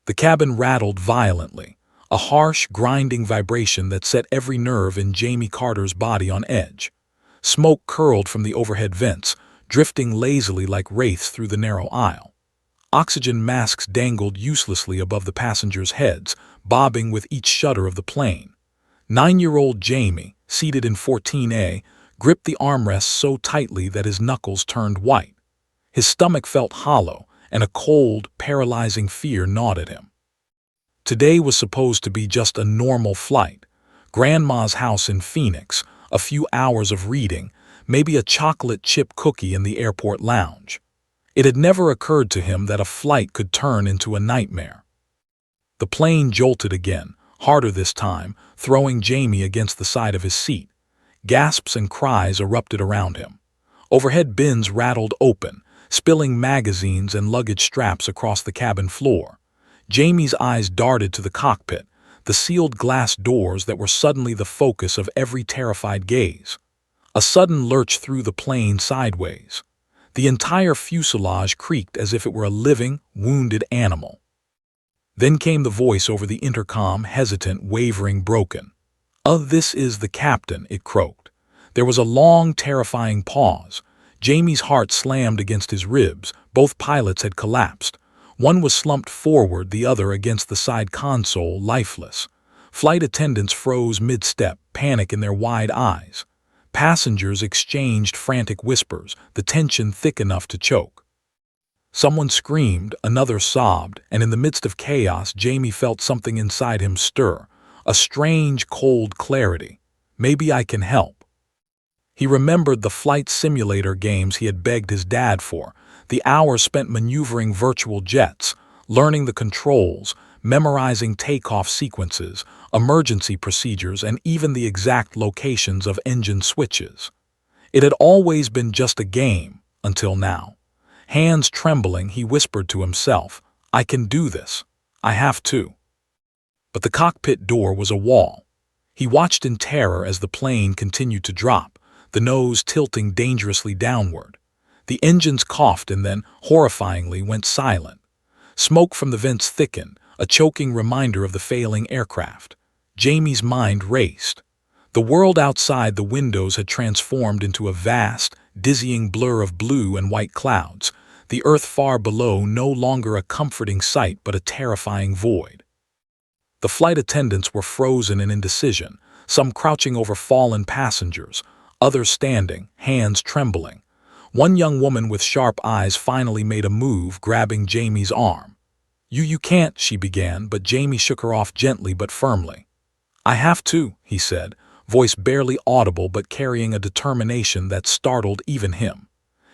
The cabin rattled violently, a harsh, grinding vibration that set every nerve in Jamie Carter's body on edge. Smoke curled from the overhead vents, drifting lazily like wraiths through the narrow aisle. Oxygen masks dangled uselessly above the passengers' heads, bobbing with each shudder of the plane. 9-year-old Jamie, seated in 14A, gripped the armrests so tightly that his knuckles turned white. His stomach felt hollow, and a cold, paralyzing fear gnawed at him. Today was supposed to be just a normal flight. Grandma's house in Phoenix, a few hours of reading, maybe a chocolate chip cookie in the airport lounge. It had never occurred to him that a flight could turn into a nightmare. The plane jolted again, harder this time, throwing Jamie against the side of his seat. Gasps and cries erupted around him. Overhead bins rattled open, spilling magazines and luggage straps across the cabin floor. Jamie's eyes darted to the cockpit, the sealed glass doors that were suddenly the focus of every terrified gaze. A sudden lurch threw the plane sideways. The entire fuselage creaked as if it were a living, wounded animal. Then came the voice over the intercom, hesitant, wavering, broken. This is the captain," it croaked. There was a long, terrifying pause. Jamie's heart slammed against his ribs. Both pilots had collapsed. One was slumped forward, the other against the side console, lifeless. Flight attendants froze mid-step, panic in their wide eyes. Passengers exchanged frantic whispers, the tension thick enough to choke. Someone screamed, another sobbed, and in the midst of chaos, Jamie felt something inside him stir, a strange, cold clarity. Maybe I can help. He remembered the flight simulator games he had begged his dad for, the hours spent maneuvering virtual jets, learning the controls, memorizing takeoff sequences, emergency procedures, and even the exact locations of engine switches. It had always been just a game, until now. Hands trembling, he whispered to himself, "I can do this. I have to." But the cockpit door was a wall. He watched in terror as the plane continued to drop, the nose tilting dangerously downward. The engines coughed and then, horrifyingly, went silent. Smoke from the vents thickened, a choking reminder of the failing aircraft. Jamie's mind raced. The world outside the windows had transformed into a vast, dizzying blur of blue and white clouds, the earth far below no longer a comforting sight but a terrifying void. The flight attendants were frozen in indecision, some crouching over fallen passengers, others standing, hands trembling. One young woman with sharp eyes finally made a move, grabbing Jamie's arm. You can't," she began, but Jamie shook her off gently but firmly. "I have to," he said, voice barely audible but carrying a determination that startled even him.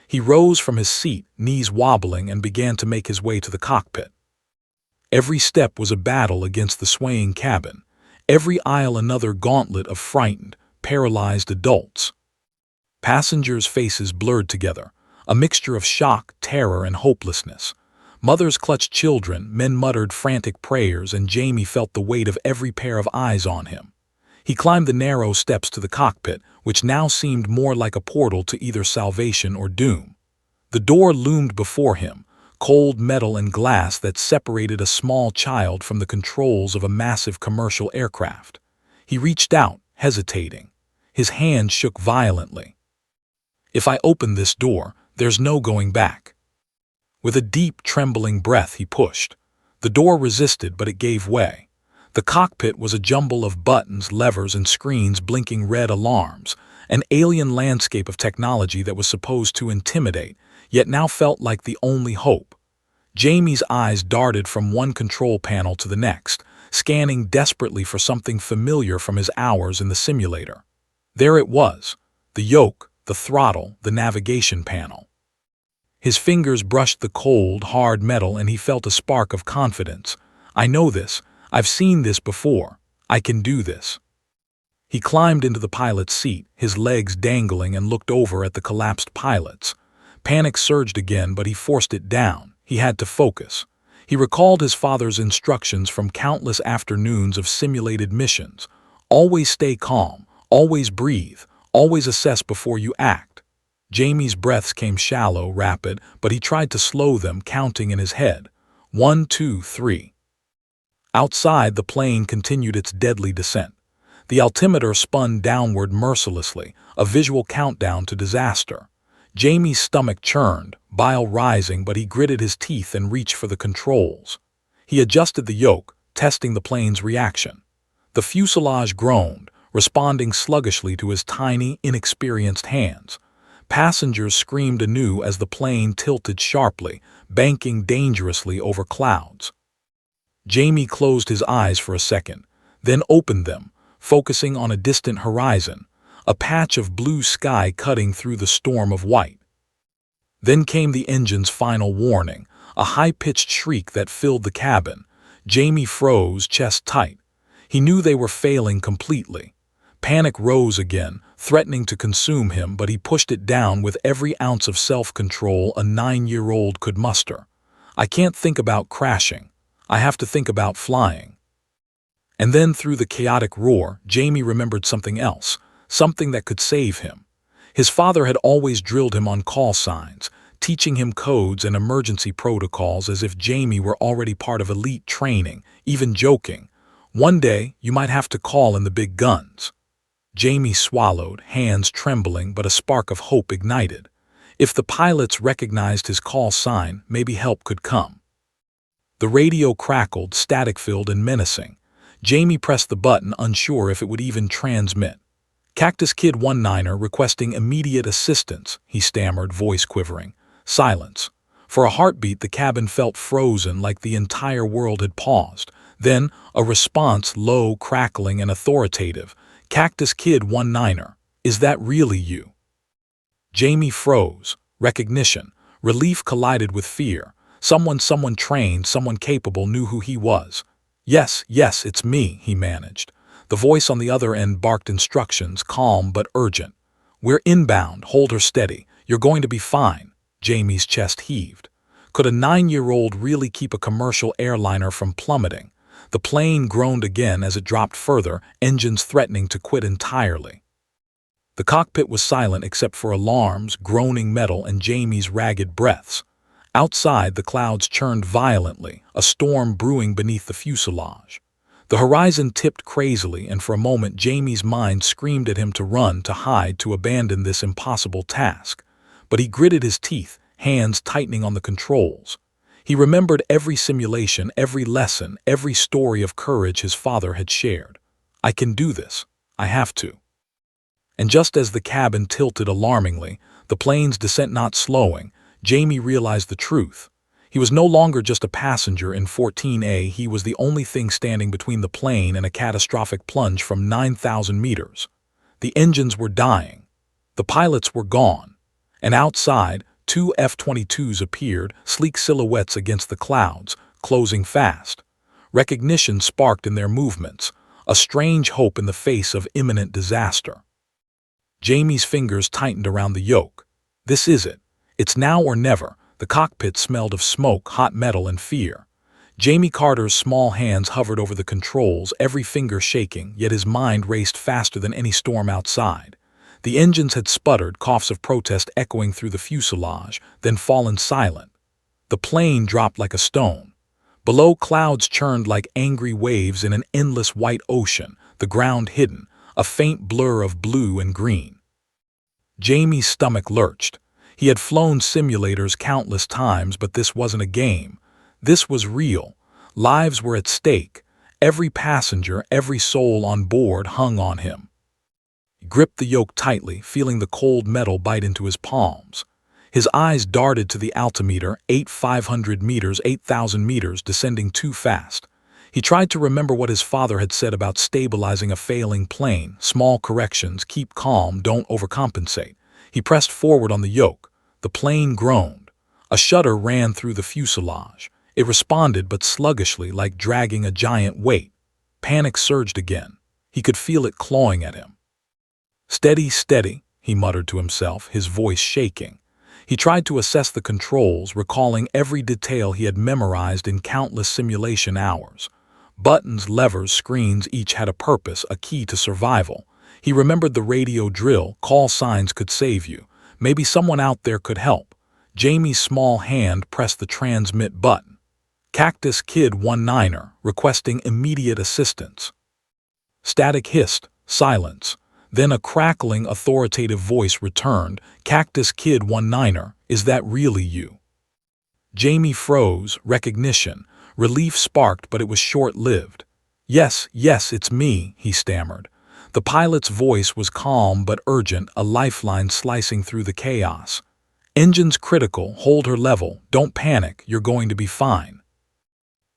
He rose from his seat, knees wobbling, and began to make his way to the cockpit. Every step was a battle against the swaying cabin, every aisle another gauntlet of frightened, paralyzed adults. Passengers' faces blurred together, a mixture of shock, terror, and hopelessness. Mothers clutched children, men muttered frantic prayers, and Jamie felt the weight of every pair of eyes on him. He climbed the narrow steps to the cockpit, which now seemed more like a portal to either salvation or doom. The door loomed before him, cold metal and glass that separated a small child from the controls of a massive commercial aircraft. He reached out, hesitating. His hand shook violently. "If I open this door, there's no going back." With a deep, trembling breath, he pushed. The door resisted, but it gave way. The cockpit was a jumble of buttons, levers, and screens blinking red alarms, an alien landscape of technology that was supposed to intimidate, yet now felt like the only hope. Jamie's eyes darted from one control panel to the next, scanning desperately for something familiar from his hours in the simulator. There it was, the yoke, the throttle, the navigation panel. His fingers brushed the cold, hard metal, and he felt a spark of confidence. "I know this. I've seen this before. I can do this." He climbed into the pilot's seat, his legs dangling, and looked over at the collapsed pilots. Panic surged again, but he forced it down. He had to focus. He recalled his father's instructions from countless afternoons of simulated missions. Always stay calm, always breathe, always assess before you act. Jamie's breaths came shallow, rapid, but he tried to slow them, counting in his head. 1, 2, 3. Outside, the plane continued its deadly descent. The altimeter spun downward mercilessly, a visual countdown to disaster. Jamie's stomach churned, bile rising, but he gritted his teeth and reached for the controls. He adjusted the yoke, testing the plane's reaction. The fuselage groaned, responding sluggishly to his tiny, inexperienced hands. Passengers screamed anew as the plane tilted sharply, banking dangerously over clouds. Jamie closed his eyes for a second, then opened them, focusing on a distant horizon, a patch of blue sky cutting through the storm of white. Then came the engine's final warning, a high-pitched shriek that filled the cabin. Jamie froze, chest tight. He knew they were failing completely. Panic rose again, threatening to consume him, but he pushed it down with every ounce of self-control a 9-year-old could muster. I can't think about crashing. I have to think about flying. And then through the chaotic roar, Jamie remembered something else, something that could save him. His father had always drilled him on call signs, teaching him codes and emergency protocols as if Jamie were already part of elite training, even joking. One day, you might have to call in the big guns. Jamie swallowed, hands trembling, but a spark of hope ignited. If the pilots recognized his call sign, maybe help could come. The radio crackled, static-filled and menacing. Jamie pressed the button, unsure if it would even transmit. "Cactus Kid 19er requesting immediate assistance," he stammered, voice quivering. Silence. For a heartbeat, the cabin felt frozen, like the entire world had paused. Then, a response, low, crackling, and authoritative. "Cactus Kid 19er, is that really you?" Jamie froze. Recognition. Relief collided with fear. Someone trained, someone capable knew who he was. Yes, it's me," he managed. The voice on the other end barked instructions, calm but urgent. "We're inbound, hold her steady. You're going to be fine." Jamie's chest heaved. Could a 9-year-old really keep a commercial airliner from plummeting? The plane groaned again as it dropped further, engines threatening to quit entirely. The cockpit was silent except for alarms, groaning metal, and Jamie's ragged breaths. Outside, the clouds churned violently, a storm brewing beneath the fuselage. The horizon tipped crazily, and for a moment Jamie's mind screamed at him to run, to hide, to abandon this impossible task. But he gritted his teeth, hands tightening on the controls. He remembered every simulation, every lesson, every story of courage his father had shared. "I can do this. I have to." And just as the cabin tilted alarmingly, the plane's descent not slowing, Jamie realized the truth. He was no longer just a passenger in 14A, he was the only thing standing between the plane and a catastrophic plunge from 9,000 meters. The engines were dying. The pilots were gone. And outside, 2 F-22s appeared, sleek silhouettes against the clouds, closing fast. Recognition sparked in their movements, a strange hope in the face of imminent disaster. Jamie's fingers tightened around the yoke. This is it. It's now or never. The cockpit smelled of smoke, hot metal, and fear. Jamie Carter's small hands hovered over the controls, every finger shaking, yet his mind raced faster than any storm outside. The engines had sputtered, coughs of protest echoing through the fuselage, then fallen silent. The plane dropped like a stone. Below, clouds churned like angry waves in an endless white ocean, the ground hidden, a faint blur of blue and green. Jamie's stomach lurched. He had flown simulators countless times, but this wasn't a game. This was real. Lives were at stake. Every passenger, every soul on board hung on him. He gripped the yoke tightly, feeling the cold metal bite into his palms. His eyes darted to the altimeter, 8,500 meters, 8,000 meters, descending too fast. He tried to remember what his father had said about stabilizing a failing plane. Small corrections, keep calm, don't overcompensate. He pressed forward on the yoke. The plane groaned. A shudder ran through the fuselage. It responded, but sluggishly, like dragging a giant weight. Panic surged again. He could feel it clawing at him. "Steady, steady," he muttered to himself, his voice shaking. He tried to assess the controls, recalling every detail he had memorized in countless simulation hours. Buttons, levers, screens, each had a purpose, a key to survival. He remembered the radio drill, call signs could save you. Maybe someone out there could help. Jamie's small hand pressed the transmit button. Cactus Kid 19er, requesting immediate assistance. Static hissed, silence. Then a crackling, authoritative voice returned. Cactus Kid 19er, is that really you? Jamie froze, recognition. Relief sparked, but it was short-lived. Yes, it's me, he stammered. The pilot's voice was calm but urgent, a lifeline slicing through the chaos. Engines critical, hold her level, don't panic, you're going to be fine.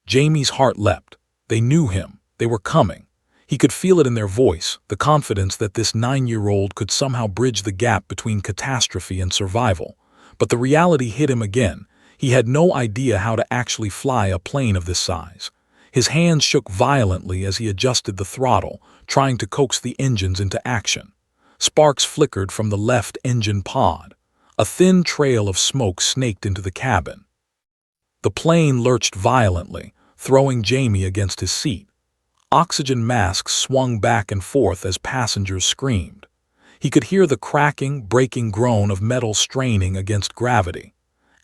Jamie's heart leapt. They knew him, they were coming. He could feel it in their voice, the confidence that this 9-year-old could somehow bridge the gap between catastrophe and survival. But the reality hit him again. He had no idea how to actually fly a plane of this size. His hands shook violently as he adjusted the throttle, trying to coax the engines into action. Sparks flickered from the left engine pod. A thin trail of smoke snaked into the cabin. The plane lurched violently, throwing Jamie against his seat. Oxygen masks swung back and forth as passengers screamed. He could hear the cracking, breaking groan of metal straining against gravity.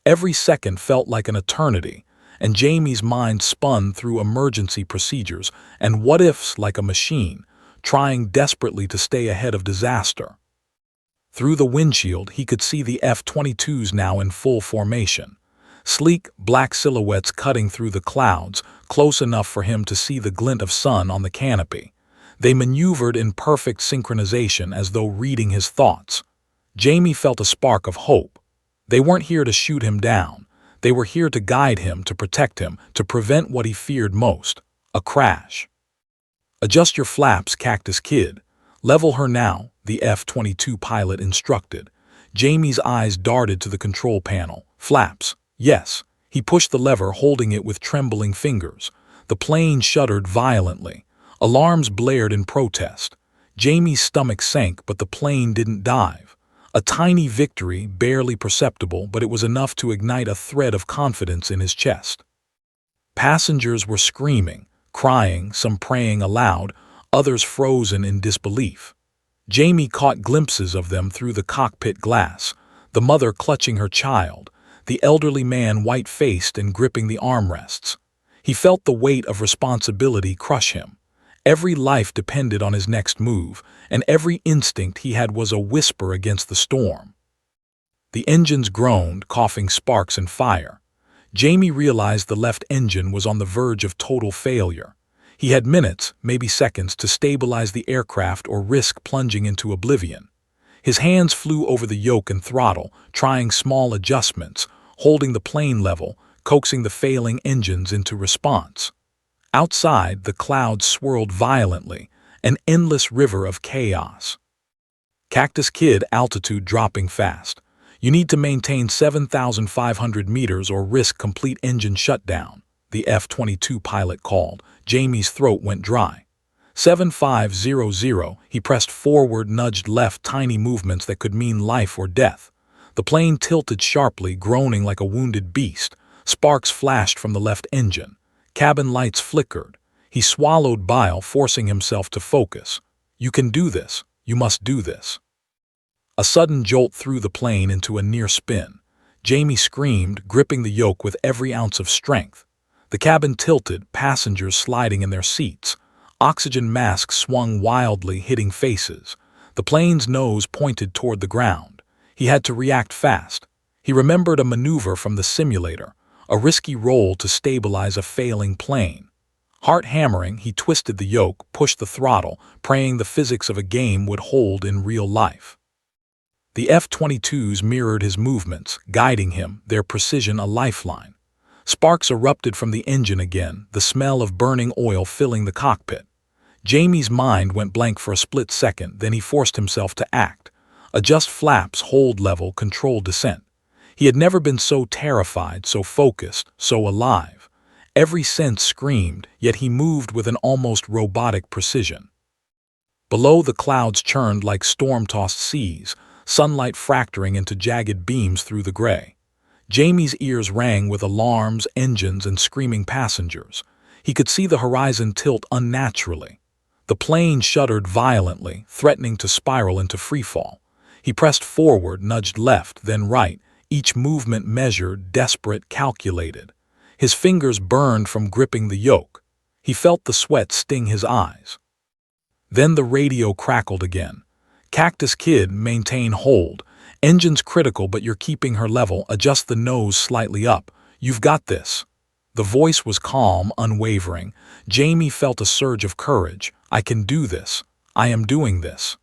Every second felt like an eternity, and Jamie's mind spun through emergency procedures and what-ifs like a machine, trying desperately to stay ahead of disaster. Through the windshield, he could see the F-22s now in full formation. Sleek, black silhouettes cutting through the clouds, close enough for him to see the glint of sun on the canopy. They maneuvered in perfect synchronization as though reading his thoughts. Jamie felt a spark of hope. They weren't here to shoot him down. They were here to guide him, to protect him, to prevent what he feared most, a crash. Adjust your flaps, Cactus Kid. Level her now, the F-22 pilot instructed. Jamie's eyes darted to the control panel. Flaps. Yes. He pushed the lever, holding it with trembling fingers. The plane shuddered violently. Alarms blared in protest. Jamie's stomach sank, but the plane didn't dive. A tiny victory, barely perceptible, but it was enough to ignite a thread of confidence in his chest. Passengers were screaming, crying, some praying aloud, others frozen in disbelief. Jamie caught glimpses of them through the cockpit glass, the mother clutching her child, the elderly man white-faced and gripping the armrests. He felt the weight of responsibility crush him. Every life depended on his next move, and every instinct he had was a whisper against the storm. The engines groaned, coughing sparks and fire. Jamie realized the left engine was on the verge of total failure. He had minutes, maybe seconds, to stabilize the aircraft or risk plunging into oblivion. His hands flew over the yoke and throttle, trying small adjustments, holding the plane level, coaxing the failing engines into response. Outside, the clouds swirled violently, an endless river of chaos. Cactus Kid, altitude dropping fast. You need to maintain 7,500 meters or risk complete engine shutdown, the F-22 pilot called. Jamie's throat went dry. 7500, he pressed forward, nudged left, tiny movements that could mean life or death. The plane tilted sharply, groaning like a wounded beast. Sparks flashed from the left engine. Cabin lights flickered. He swallowed bile, forcing himself to focus. You can do this. You must do this. A sudden jolt threw the plane into a near spin. Jamie screamed, gripping the yoke with every ounce of strength. The cabin tilted, passengers sliding in their seats. Oxygen masks swung wildly, hitting faces. The plane's nose pointed toward the ground. He had to react fast. He remembered a maneuver from the simulator, a risky roll to stabilize a failing plane. Heart hammering, he twisted the yoke, pushed the throttle, praying the physics of a game would hold in real life. The F-22s mirrored his movements, guiding him, their precision a lifeline. Sparks erupted from the engine again, the smell of burning oil filling the cockpit. Jamie's mind went blank for a split second, then he forced himself to act. Adjust flaps, hold level, control descent. He had never been so terrified, so focused, so alive. Every sense screamed, yet he moved with an almost robotic precision. Below, the clouds churned like storm-tossed seas, sunlight fracturing into jagged beams through the gray. Jamie's ears rang with alarms, engines, and screaming passengers. He could see the horizon tilt unnaturally. The plane shuddered violently, threatening to spiral into freefall. He pressed forward, nudged left, then right, each movement measured, desperate, calculated. His fingers burned from gripping the yoke. He felt the sweat sting his eyes. Then the radio crackled again. "Cactus Kid, maintain hold. Engine's critical, but you're keeping her level. Adjust the nose slightly up. You've got this." The voice was calm, unwavering. Jamie felt a surge of courage. "I can do this. I am doing this."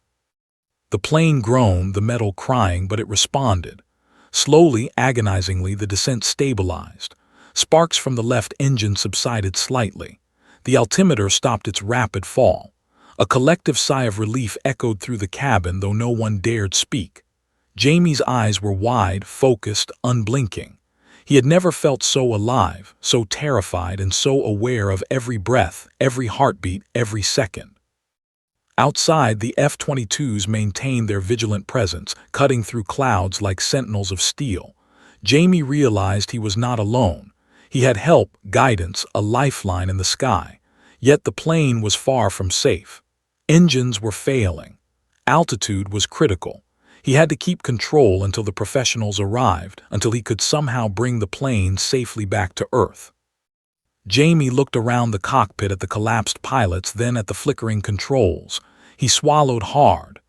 The plane groaned, the metal crying, but it responded. Slowly, agonizingly, the descent stabilized. Sparks from the left engine subsided slightly. The altimeter stopped its rapid fall. A collective sigh of relief echoed through the cabin, though no one dared speak. Jamie's eyes were wide, focused, unblinking. He had never felt so alive, so terrified, and so aware of every breath, every heartbeat, every second. Outside, the F-22s maintained their vigilant presence, cutting through clouds like sentinels of steel. Jamie realized he was not alone. He had help, guidance, a lifeline in the sky. Yet the plane was far from safe. Engines were failing. Altitude was critical. He had to keep control until the professionals arrived, until he could somehow bring the plane safely back to Earth. Jamie looked around the cockpit at the collapsed pilots, then at the flickering controls. He swallowed hard.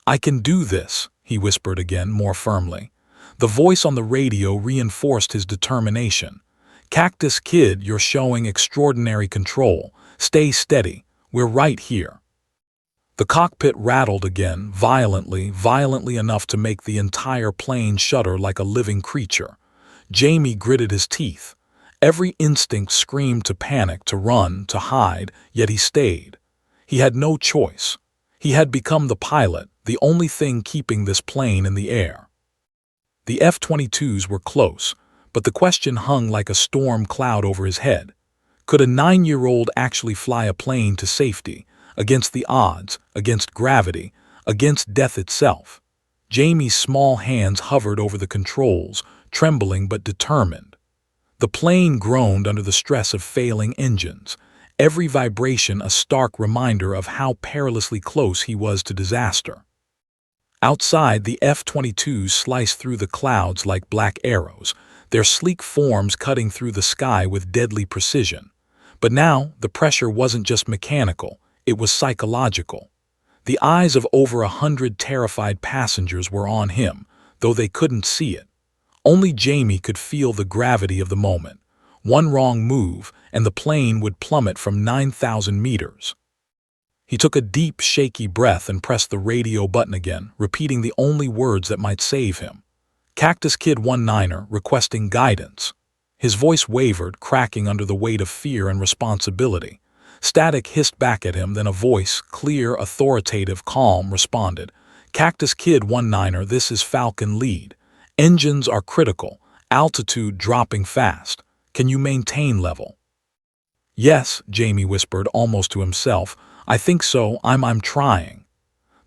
"I can do this," he whispered again, more firmly. The voice on the radio reinforced his determination. "Cactus Kid, you're showing extraordinary control. Stay steady. We're right here." The cockpit rattled again, violently enough to make the entire plane shudder like a living creature. Jamie gritted his teeth. Every instinct screamed to panic, to run, to hide, yet he stayed. He had no choice. He had become the pilot, the only thing keeping this plane in the air. The F-22s were close, but the question hung like a storm cloud over his head. Could a 9-year-old actually fly a plane to safety, against the odds, against gravity, against death itself? Jamie's small hands hovered over the controls, trembling but determined. The plane groaned under the stress of failing engines, every vibration a stark reminder of how perilously close he was to disaster. Outside, the F-22s sliced through the clouds like black arrows, their sleek forms cutting through the sky with deadly precision. But now, the pressure wasn't just mechanical, it was psychological. The eyes of over 100 terrified passengers were on him, though they couldn't see it. Only Jamie could feel the gravity of the moment. One wrong move, and the plane would plummet from 9,000 meters. He took a deep, shaky breath and pressed the radio button again, repeating the only words that might save him. "Cactus Kid 19er, requesting guidance." His voice wavered, cracking under the weight of fear and responsibility. Static hissed back at him, then a voice, clear, authoritative, calm, responded. "Cactus Kid 19er, this is Falcon Lead. Engines are critical, altitude dropping fast. Can you maintain level?" "Yes," Jamie whispered, almost to himself. "I think so. I'm trying."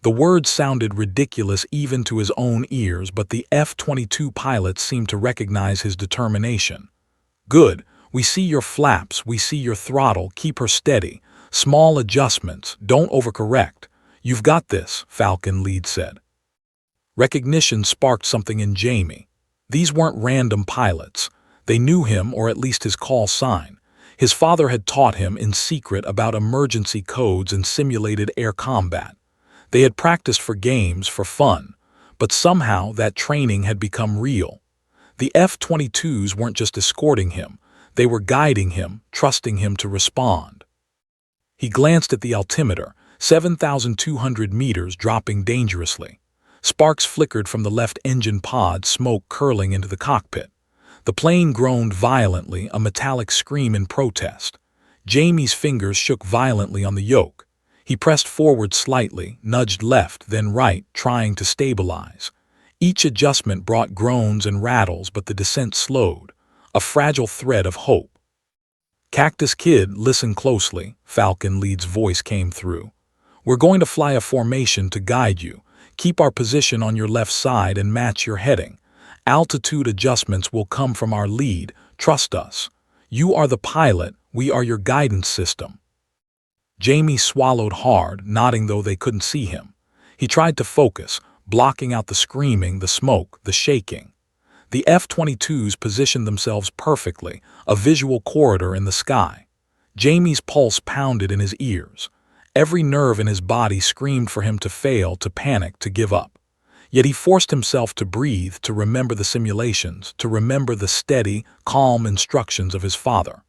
The words sounded ridiculous even to his own ears, but the F-22 pilots seemed to recognize his determination. "Good. We see your flaps. We see your throttle. Keep her steady. Small adjustments. Don't overcorrect. You've got this," Falcon Lead said. Recognition sparked something in Jamie. These weren't random pilots. They knew him, or at least his call sign. His father had taught him in secret about emergency codes and simulated air combat. They had practiced for games, for fun, but somehow that training had become real. The F-22s weren't just escorting him, they were guiding him, trusting him to respond. He glanced at the altimeter, 7,200 meters, dropping dangerously. Sparks flickered from the left engine pod, smoke curling into the cockpit. The plane groaned violently, a metallic scream in protest. Jamie's fingers shook violently on the yoke. He pressed forward slightly, nudged left, then right, trying to stabilize. Each adjustment brought groans and rattles, but the descent slowed, a fragile thread of hope. "Cactus Kid, listen closely," Falcon Lead's voice came through. "We're going to fly a formation to guide you. Keep our position on your left side and match your heading. Altitude adjustments will come from our lead. Trust us. You are the pilot, we are your guidance system." Jamie swallowed hard, nodding though they couldn't see him. He tried to focus, blocking out the screaming, the smoke, the shaking. The F-22s positioned themselves perfectly, a visual corridor in the sky. Jamie's pulse pounded in his ears. Every nerve in his body screamed for him to fail, to panic, to give up. Yet he forced himself to breathe, to remember the simulations, to remember the steady, calm instructions of his father.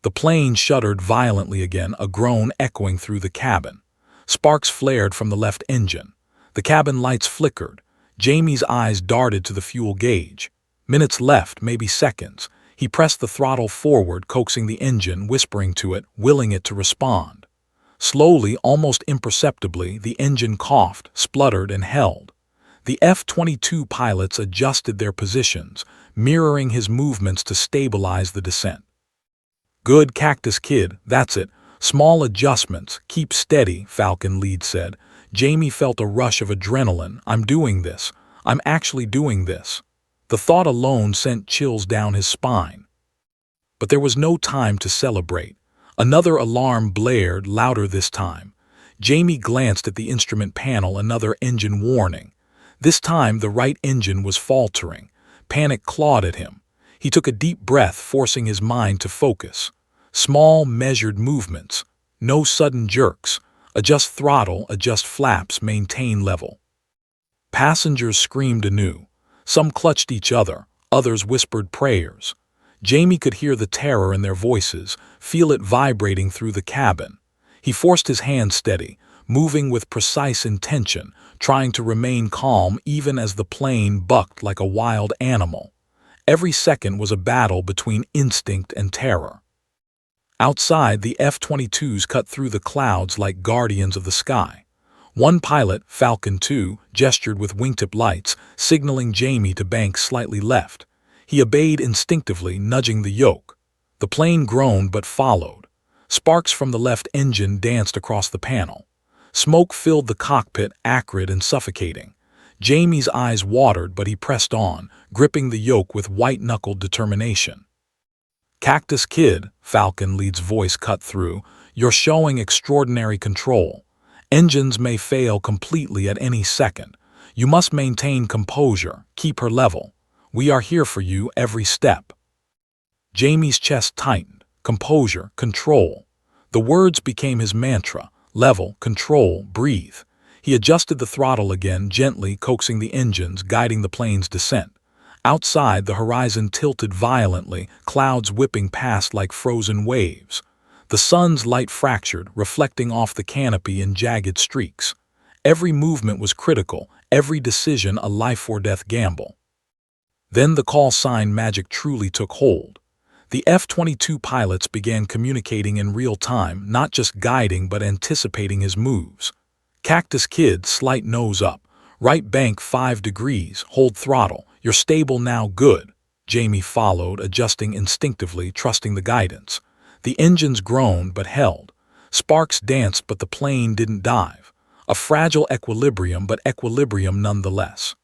The plane shuddered violently again, a groan echoing through the cabin. Sparks flared from the left engine. The cabin lights flickered. Jamie's eyes darted to the fuel gauge. Minutes left, maybe seconds. He pressed the throttle forward, coaxing the engine, whispering to it, willing it to respond. Slowly, almost imperceptibly, the engine coughed, spluttered, and held. The F-22 pilots adjusted their positions, mirroring his movements to stabilize the descent. "Good, Cactus Kid, that's it. Small adjustments, keep steady," Falcon Lead said. Jamie felt a rush of adrenaline. "I'm doing this. I'm actually doing this." The thought alone sent chills down his spine. But there was no time to celebrate. Another alarm blared, louder this time. Jamie glanced at the instrument panel, another engine warning. This time the right engine was faltering. Panic clawed at him. He took a deep breath, forcing his mind to focus. Small, measured movements. No sudden jerks. Adjust throttle, adjust flaps, maintain level. Passengers screamed anew. Some clutched each other, others whispered prayers. Jamie could hear the terror in their voices, feel it vibrating through the cabin. He forced his hands steady, moving with precise intention, trying to remain calm even as the plane bucked like a wild animal. Every second was a battle between instinct and terror. Outside, the F-22s cut through the clouds like guardians of the sky. One pilot, Falcon 2, gestured with wingtip lights, signaling Jamie to bank slightly left. He obeyed instinctively, nudging the yoke. The plane groaned but followed. Sparks from the left engine danced across the panel. Smoke filled the cockpit, acrid and suffocating. Jamie's eyes watered, but he pressed on, gripping the yoke with white-knuckled determination. "Cactus Kid," Falcon Lead's voice cut through, "you're showing extraordinary control. Engines may fail completely at any second. You must maintain composure, keep her level. We are here for you every step." Jamie's chest tightened. Composure, control. The words became his mantra. Level, control, breathe. He adjusted the throttle again, gently coaxing the engines, guiding the plane's descent. Outside, the horizon tilted violently, clouds whipping past like frozen waves. The sun's light fractured, reflecting off the canopy in jagged streaks. Every movement was critical, every decision a life-or-death gamble. Then the call sign magic truly took hold. The F-22 pilots began communicating in real time, not just guiding but anticipating his moves. "Cactus Kid, slight nose up. Right bank 5 degrees, hold throttle. You're stable now, good." Jamie followed, adjusting instinctively, trusting the guidance. The engines groaned but held. Sparks danced but the plane didn't dive. A fragile equilibrium, but equilibrium nonetheless.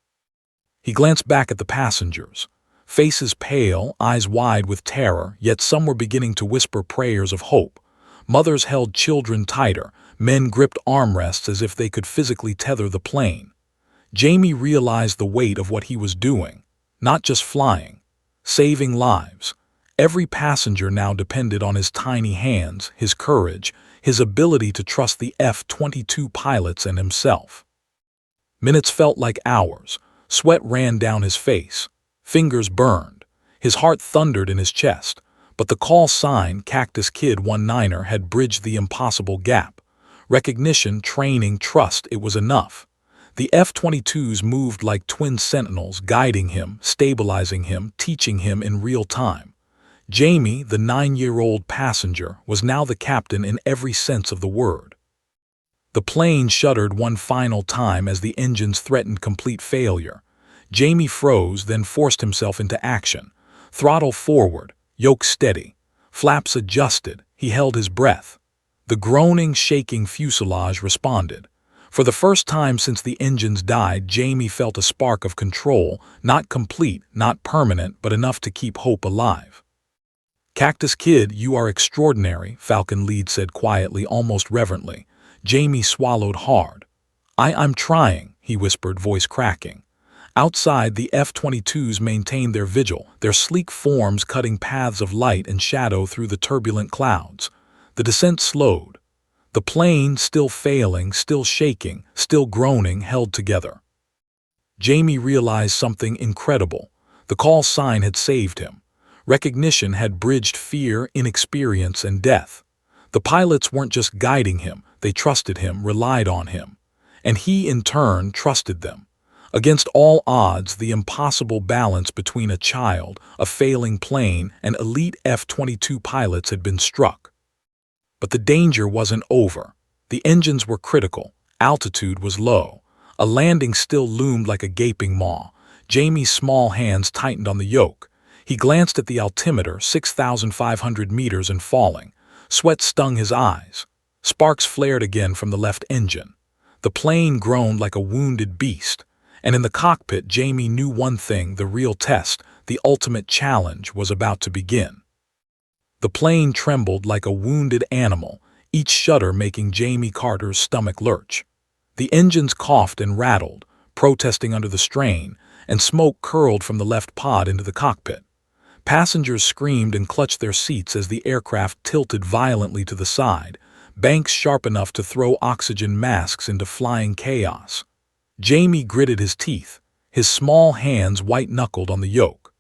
He glanced back at the passengers. Faces pale, eyes wide with terror, yet some were beginning to whisper prayers of hope. Mothers held children tighter, men gripped armrests as if they could physically tether the plane. Jamie realized the weight of what he was doing. Not just flying, saving lives. Every passenger now depended on his tiny hands, his courage, his ability to trust the F-22 pilots and himself. Minutes felt like hours. Sweat ran down his face. Fingers burned. His heart thundered in his chest. But the call sign, Cactus Kid 19er, had bridged the impossible gap. Recognition, training, trust, it was enough. The F-22s moved like twin sentinels, guiding him, stabilizing him, teaching him in real time. Jamie, the 9-year-old passenger, was now the captain in every sense of the word. The plane shuddered one final time as the engines threatened complete failure. Jamie froze, then forced himself into action. Throttle forward, yoke steady. Flaps adjusted, he held his breath. The groaning, shaking fuselage responded. For the first time since the engines died, Jamie felt a spark of control, not complete, not permanent, but enough to keep hope alive. "Cactus Kid, you are extraordinary," Falcon Lead said quietly, almost reverently. Jamie swallowed hard. I'm trying," he whispered, voice cracking. Outside, the F-22s maintained their vigil, their sleek forms cutting paths of light and shadow through the turbulent clouds. The descent slowed. The plane, still failing, still shaking, still groaning, held together. Jamie realized something incredible. The call sign had saved him. Recognition had bridged fear, inexperience, and death. The pilots weren't just guiding him, they trusted him, relied on him. And he, in turn, trusted them. Against all odds, the impossible balance between a child, a failing plane, and elite F-22 pilots had been struck. But the danger wasn't over. The engines were critical. Altitude was low. A landing still loomed like a gaping maw. Jamie's small hands tightened on the yoke. He glanced at the altimeter, 6,500 meters and falling. Sweat stung his eyes. Sparks flared again from the left engine. The plane groaned like a wounded beast. And in the cockpit, Jamie knew one thing: the real test, the ultimate challenge, was about to begin. The plane trembled like a wounded animal, each shudder making Jamie Carter's stomach lurch. The engines coughed and rattled, protesting under the strain, and smoke curled from the left pod into the cockpit. Passengers screamed and clutched their seats as the aircraft tilted violently to the side, banks sharp enough to throw oxygen masks into flying chaos. Jamie gritted his teeth, his small hands white-knuckled on the yoke.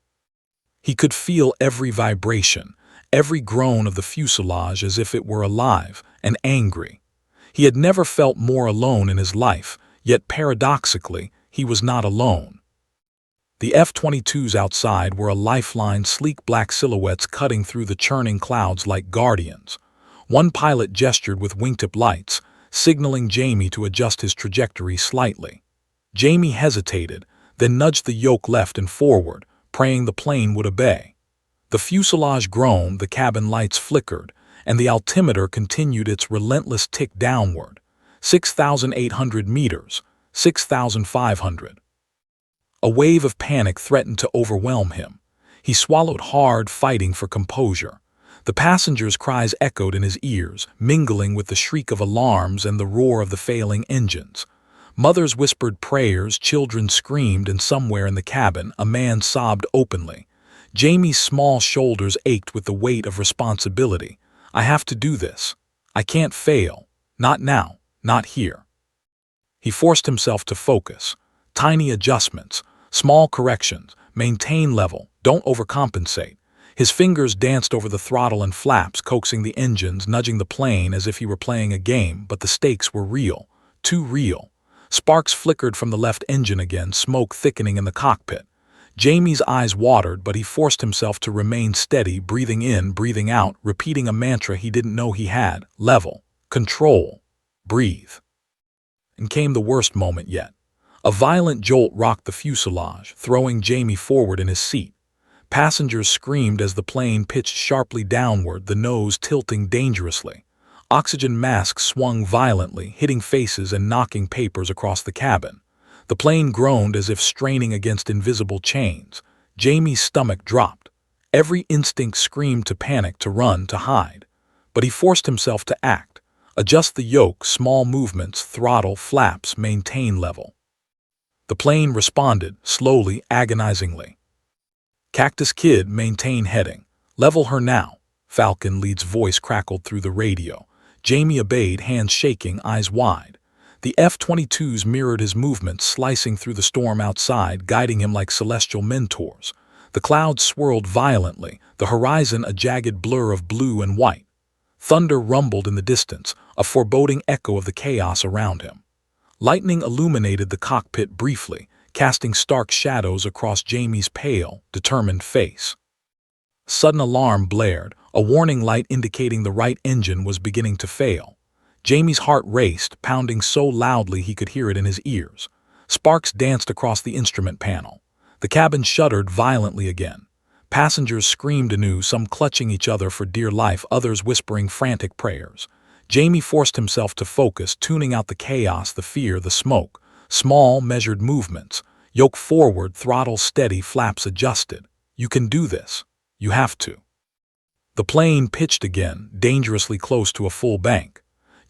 He could feel every vibration, every groan of the fuselage as if it were alive and angry. He had never felt more alone in his life, yet paradoxically, he was not alone. The F-22s outside were a lifeline, sleek black silhouettes cutting through the churning clouds like guardians. One pilot gestured with wingtip lights, signaling Jamie to adjust his trajectory slightly. Jamie hesitated, then nudged the yoke left and forward, praying the plane would obey. The fuselage groaned, the cabin lights flickered, and the altimeter continued its relentless tick downward. 6,800 meters, 6,500. A wave of panic threatened to overwhelm him. He swallowed hard, fighting for composure. The passengers' cries echoed in his ears, mingling with the shriek of alarms and the roar of the failing engines. Mothers whispered prayers, children screamed, and somewhere in the cabin, a man sobbed openly. Jamie's small shoulders ached with the weight of responsibility. I have to do this. I can't fail. Not now. Not here. He forced himself to focus. Tiny adjustments, small corrections, maintain level, don't overcompensate. His fingers danced over the throttle and flaps, coaxing the engines, nudging the plane as if he were playing a game, but the stakes were real. Too real. Sparks flickered from the left engine again, smoke thickening in the cockpit. Jamie's eyes watered, but he forced himself to remain steady, breathing in, breathing out, repeating a mantra he didn't know he had: level, control, breathe. And came the worst moment yet. A violent jolt rocked the fuselage, throwing Jamie forward in his seat. Passengers screamed as the plane pitched sharply downward, the nose tilting dangerously. Oxygen masks swung violently, hitting faces and knocking papers across the cabin. The plane groaned as if straining against invisible chains. Jamie's stomach dropped. Every instinct screamed to panic, to run, to hide. But he forced himself to act. Adjust the yoke, small movements, throttle, flaps, maintain level. The plane responded, slowly, agonizingly. Cactus Kid, maintain heading. Level her now. Falcon Lead's voice crackled through the radio. Jamie obeyed, hands shaking, eyes wide. The F-22s mirrored his movements, slicing through the storm outside, guiding him like celestial mentors. The clouds swirled violently, the horizon a jagged blur of blue and white. Thunder rumbled in the distance, a foreboding echo of the chaos around him. Lightning illuminated the cockpit briefly, casting stark shadows across Jamie's pale, determined face. Sudden alarm blared, a warning light indicating the right engine was beginning to fail. Jamie's heart raced, pounding so loudly he could hear it in his ears. Sparks danced across the instrument panel. The cabin shuddered violently again. Passengers screamed anew, some clutching each other for dear life, others whispering frantic prayers. Jamie forced himself to focus, tuning out the chaos, the fear, the smoke. Small, measured movements. Yoke forward, throttle steady, flaps adjusted. You can do this. You have to. The plane pitched again, dangerously close to a full bank.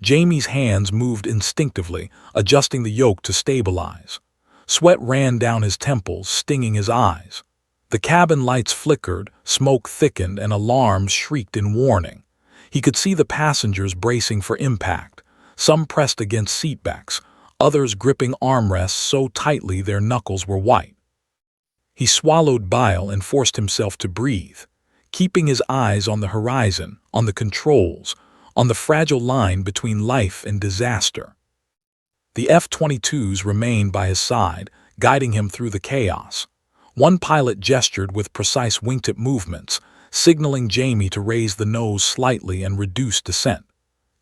Jamie's hands moved instinctively, adjusting the yoke to stabilize. Sweat ran down his temples, stinging his eyes. The cabin lights flickered, smoke thickened, and alarms shrieked in warning. He could see the passengers bracing for impact, some pressed against seatbacks, others gripping armrests so tightly their knuckles were white. He swallowed bile and forced himself to breathe, keeping his eyes on the horizon, on the controls, on the fragile line between life and disaster. The F-22s remained by his side, guiding him through the chaos. One pilot gestured with precise wingtip movements, signaling Jamie to raise the nose slightly and reduce descent.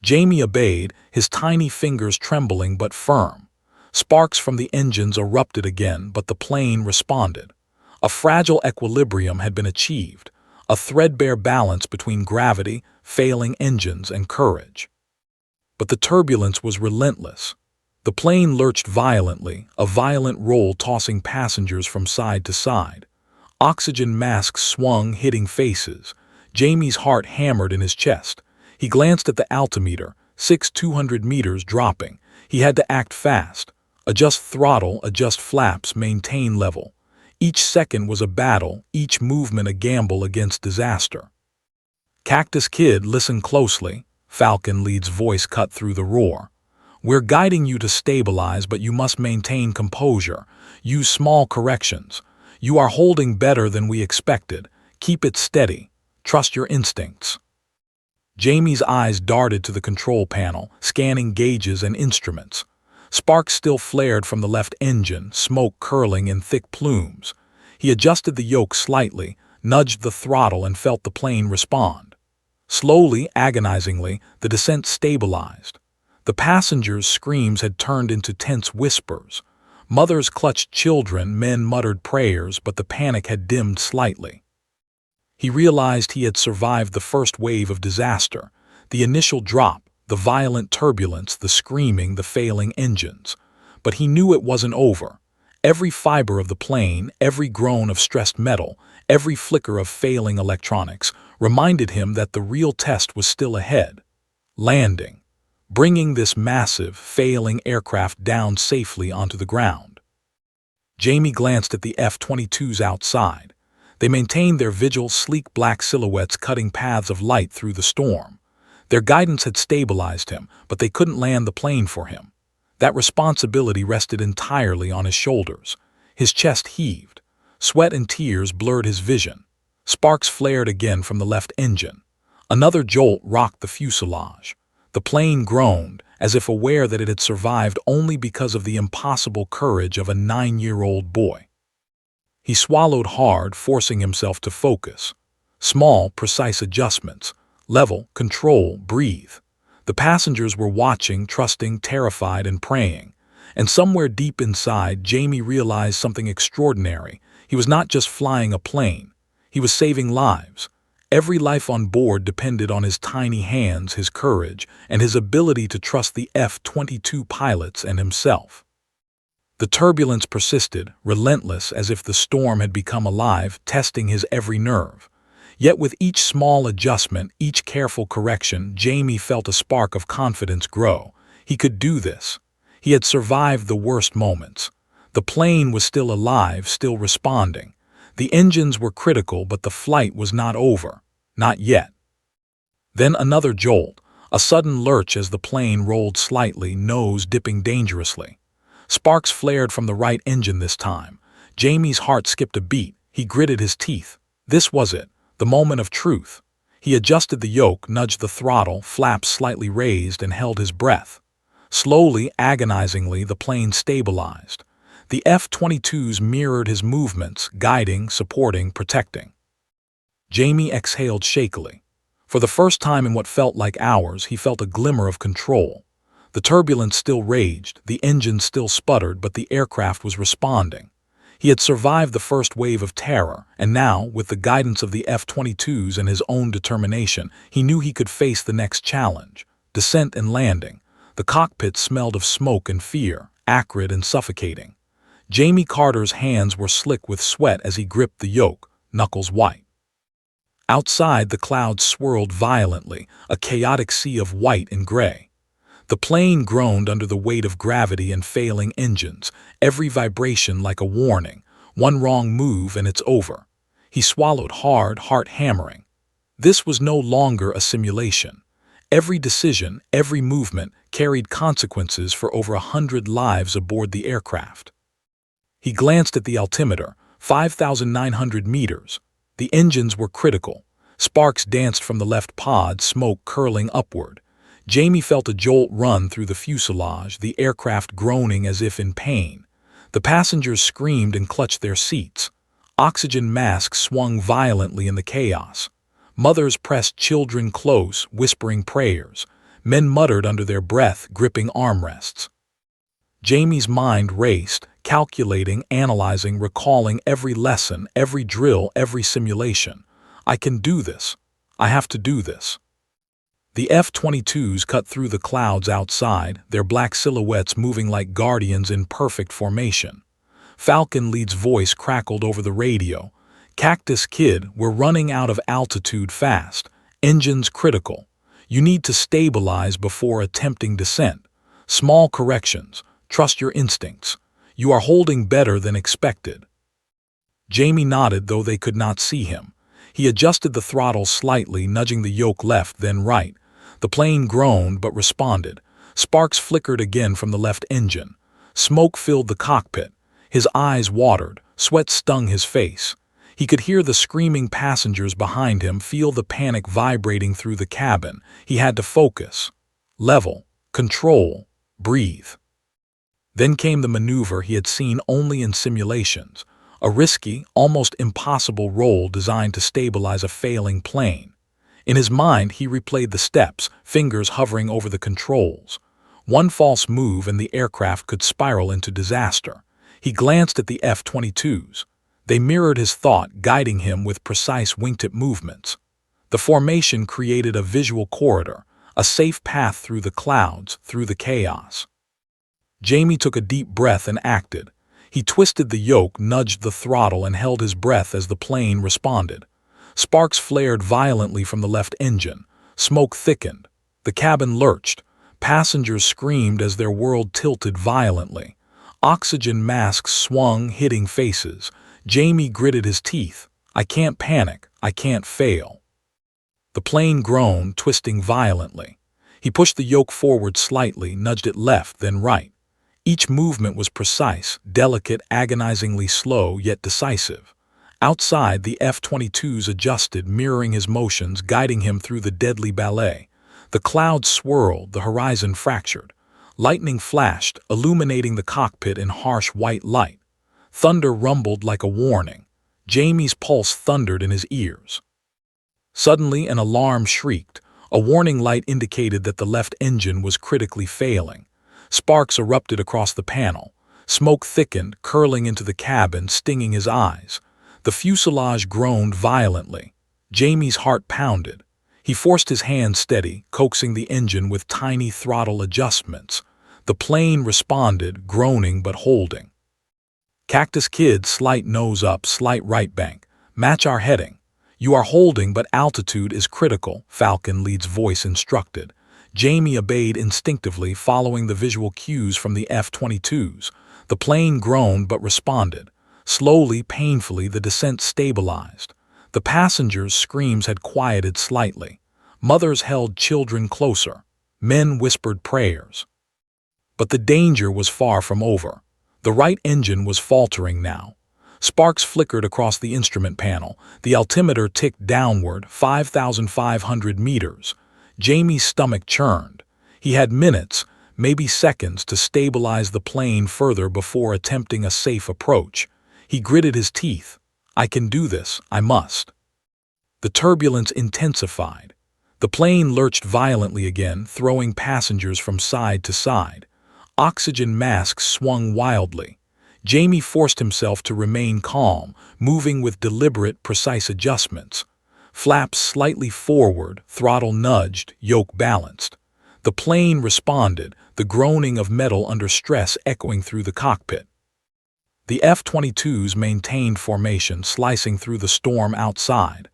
Jamie obeyed, his tiny fingers trembling but firm. Sparks from the engines erupted again, but the plane responded. A fragile equilibrium had been achieved, a threadbare balance between gravity, failing engines, and courage. But the turbulence was relentless. The plane lurched violently, a violent roll tossing passengers from side to side. Oxygen masks swung, hitting faces. Jamie's heart hammered in his chest. He glanced at the altimeter, 200 meters dropping. He had to act fast. Adjust throttle, adjust flaps, maintain level. Each second was a battle, each movement a gamble against disaster. "Cactus Kid, listen closely," Falcon Lead's voice cut through the roar. "We're guiding you to stabilize, but you must maintain composure. Use small corrections. You are holding better than we expected. Keep it steady. Trust your instincts." Jamie's eyes darted to the control panel, scanning gauges and instruments. Sparks still flared from the left engine, smoke curling in thick plumes. He adjusted the yoke slightly, nudged the throttle, and felt the plane respond. Slowly, agonizingly, the descent stabilized. The passengers' screams had turned into tense whispers. Mothers clutched children, men muttered prayers, but the panic had dimmed slightly. He realized he had survived the first wave of disaster, the initial drop, the violent turbulence, the screaming, the failing engines. But he knew it wasn't over. Every fiber of the plane, every groan of stressed metal, every flicker of failing electronics reminded him that the real test was still ahead. Landing. Bringing this massive, failing aircraft down safely onto the ground. Jamie glanced at the F-22s outside. They maintained their vigil, sleek black silhouettes cutting paths of light through the storm. Their guidance had stabilized him, but they couldn't land the plane for him. That responsibility rested entirely on his shoulders. His chest heaved. Sweat and tears blurred his vision. Sparks flared again from the left engine. Another jolt rocked the fuselage. The plane groaned, as if aware that it had survived only because of the impossible courage of a 9-year-old boy. He swallowed hard, forcing himself to focus. Small, precise adjustments. Level, control, breathe. The passengers were watching, trusting, terrified, and praying. And somewhere deep inside, Jamie realized something extraordinary. He was not just flying a plane. He was saving lives. Every life on board depended on his tiny hands, his courage, and his ability to trust the F-22 pilots and himself. The turbulence persisted, relentless, as if the storm had become alive, testing his every nerve. Yet with each small adjustment, each careful correction, Jamie felt a spark of confidence grow. He could do this. He had survived the worst moments. The plane was still alive, still responding. The engines were critical, but the flight was not over. Not yet. Then another jolt, a sudden lurch as the plane rolled slightly, nose dipping dangerously. Sparks flared from the right engine this time. Jamie's heart skipped a beat. He gritted his teeth. This was it, the moment of truth. He adjusted the yoke, nudged the throttle, flaps slightly raised, and held his breath. Slowly, agonizingly, the plane stabilized. The F-22s mirrored his movements, guiding, supporting, protecting. Jamie exhaled shakily. For the first time in what felt like hours, he felt a glimmer of control. The turbulence still raged, the engine still sputtered, but the aircraft was responding. He had survived the first wave of terror, and now, with the guidance of the F-22s and his own determination, he knew he could face the next challenge: descent and landing. The cockpit smelled of smoke and fear, acrid and suffocating. Jamie Carter's hands were slick with sweat as he gripped the yoke, knuckles white. Outside, the clouds swirled violently, a chaotic sea of white and gray. The plane groaned under the weight of gravity and failing engines, every vibration like a warning. One wrong move and it's over. He swallowed hard, heart hammering. This was no longer a simulation. Every decision, every movement carried consequences for over 100 lives aboard the aircraft. He glanced at the altimeter, 5,900 meters. The engines were critical. Sparks danced from the left pod, smoke curling upward. Jamie felt a jolt run through the fuselage, the aircraft groaning as if in pain. The passengers screamed and clutched their seats. Oxygen masks swung violently in the chaos. Mothers pressed children close, whispering prayers. Men muttered under their breath, gripping armrests. Jamie's mind raced, calculating, analyzing, recalling every lesson, every drill, every simulation. I can do this. I have to do this. The F-22s cut through the clouds outside, their black silhouettes moving like guardians in perfect formation. Falcon Lead's voice crackled over the radio. "Cactus Kid, we're running out of altitude fast. Engines critical. You need to stabilize before attempting descent. Small corrections. Trust your instincts. You are holding better than expected." Jamie nodded, though they could not see him. He adjusted the throttle slightly, nudging the yoke left, then right. The plane groaned but responded. Sparks flickered again from the left engine. Smoke filled the cockpit. His eyes watered. Sweat stung his face. He could hear the screaming passengers behind him, feel the panic vibrating through the cabin. He had to focus. Level. Control. Breathe. Then came the maneuver he had seen only in simulations. A risky, almost impossible roll designed to stabilize a failing plane. In his mind, he replayed the steps, fingers hovering over the controls. One false move and the aircraft could spiral into disaster. He glanced at the F-22s. They mirrored his thought, guiding him with precise wingtip movements. The formation created a visual corridor, a safe path through the clouds, through the chaos. Jamie took a deep breath and acted. He twisted the yoke, nudged the throttle, and held his breath as the plane responded. Sparks flared violently from the left engine. Smoke thickened. The cabin lurched. Passengers screamed as their world tilted violently. Oxygen masks swung, hitting faces. Jamie gritted his teeth. I can't panic. I can't fail. The plane groaned, twisting violently. He pushed the yoke forward slightly, nudged it left, then right. Each movement was precise, delicate, agonizingly slow, yet decisive. Outside, the F-22s adjusted, mirroring his motions, guiding him through the deadly ballet. The clouds swirled, the horizon fractured. Lightning flashed, illuminating the cockpit in harsh white light. Thunder rumbled like a warning. Jamie's pulse thundered in his ears. Suddenly, an alarm shrieked. A warning light indicated that the left engine was critically failing. Sparks erupted across the panel. Smoke thickened, curling into the cabin, stinging his eyes. The fuselage groaned violently. Jamie's heart pounded. He forced his hand steady, coaxing the engine with tiny throttle adjustments. The plane responded, groaning but holding. "Cactus Kid, slight nose up, slight right bank. Match our heading. You are holding, but altitude is critical," Falcon Lead's voice instructed. Jamie obeyed instinctively, following the visual cues from the F-22s. The plane groaned but responded. Slowly, painfully, the descent stabilized. The passengers' screams had quieted slightly. Mothers held children closer. Men whispered prayers. But the danger was far from over. The right engine was faltering now. Sparks flickered across the instrument panel. The altimeter ticked downward, 5,500 meters. Jamie's stomach churned. He had minutes, maybe seconds, to stabilize the plane further before attempting a safe approach. He gritted his teeth. I can do this. I must. The turbulence intensified. The plane lurched violently again, throwing passengers from side to side. Oxygen masks swung wildly. Jamie forced himself to remain calm, moving with deliberate, precise adjustments. Flaps slightly forward, throttle nudged, yoke balanced. The plane responded, the groaning of metal under stress echoing through the cockpit. The F-22s maintained formation, slicing through the storm outside.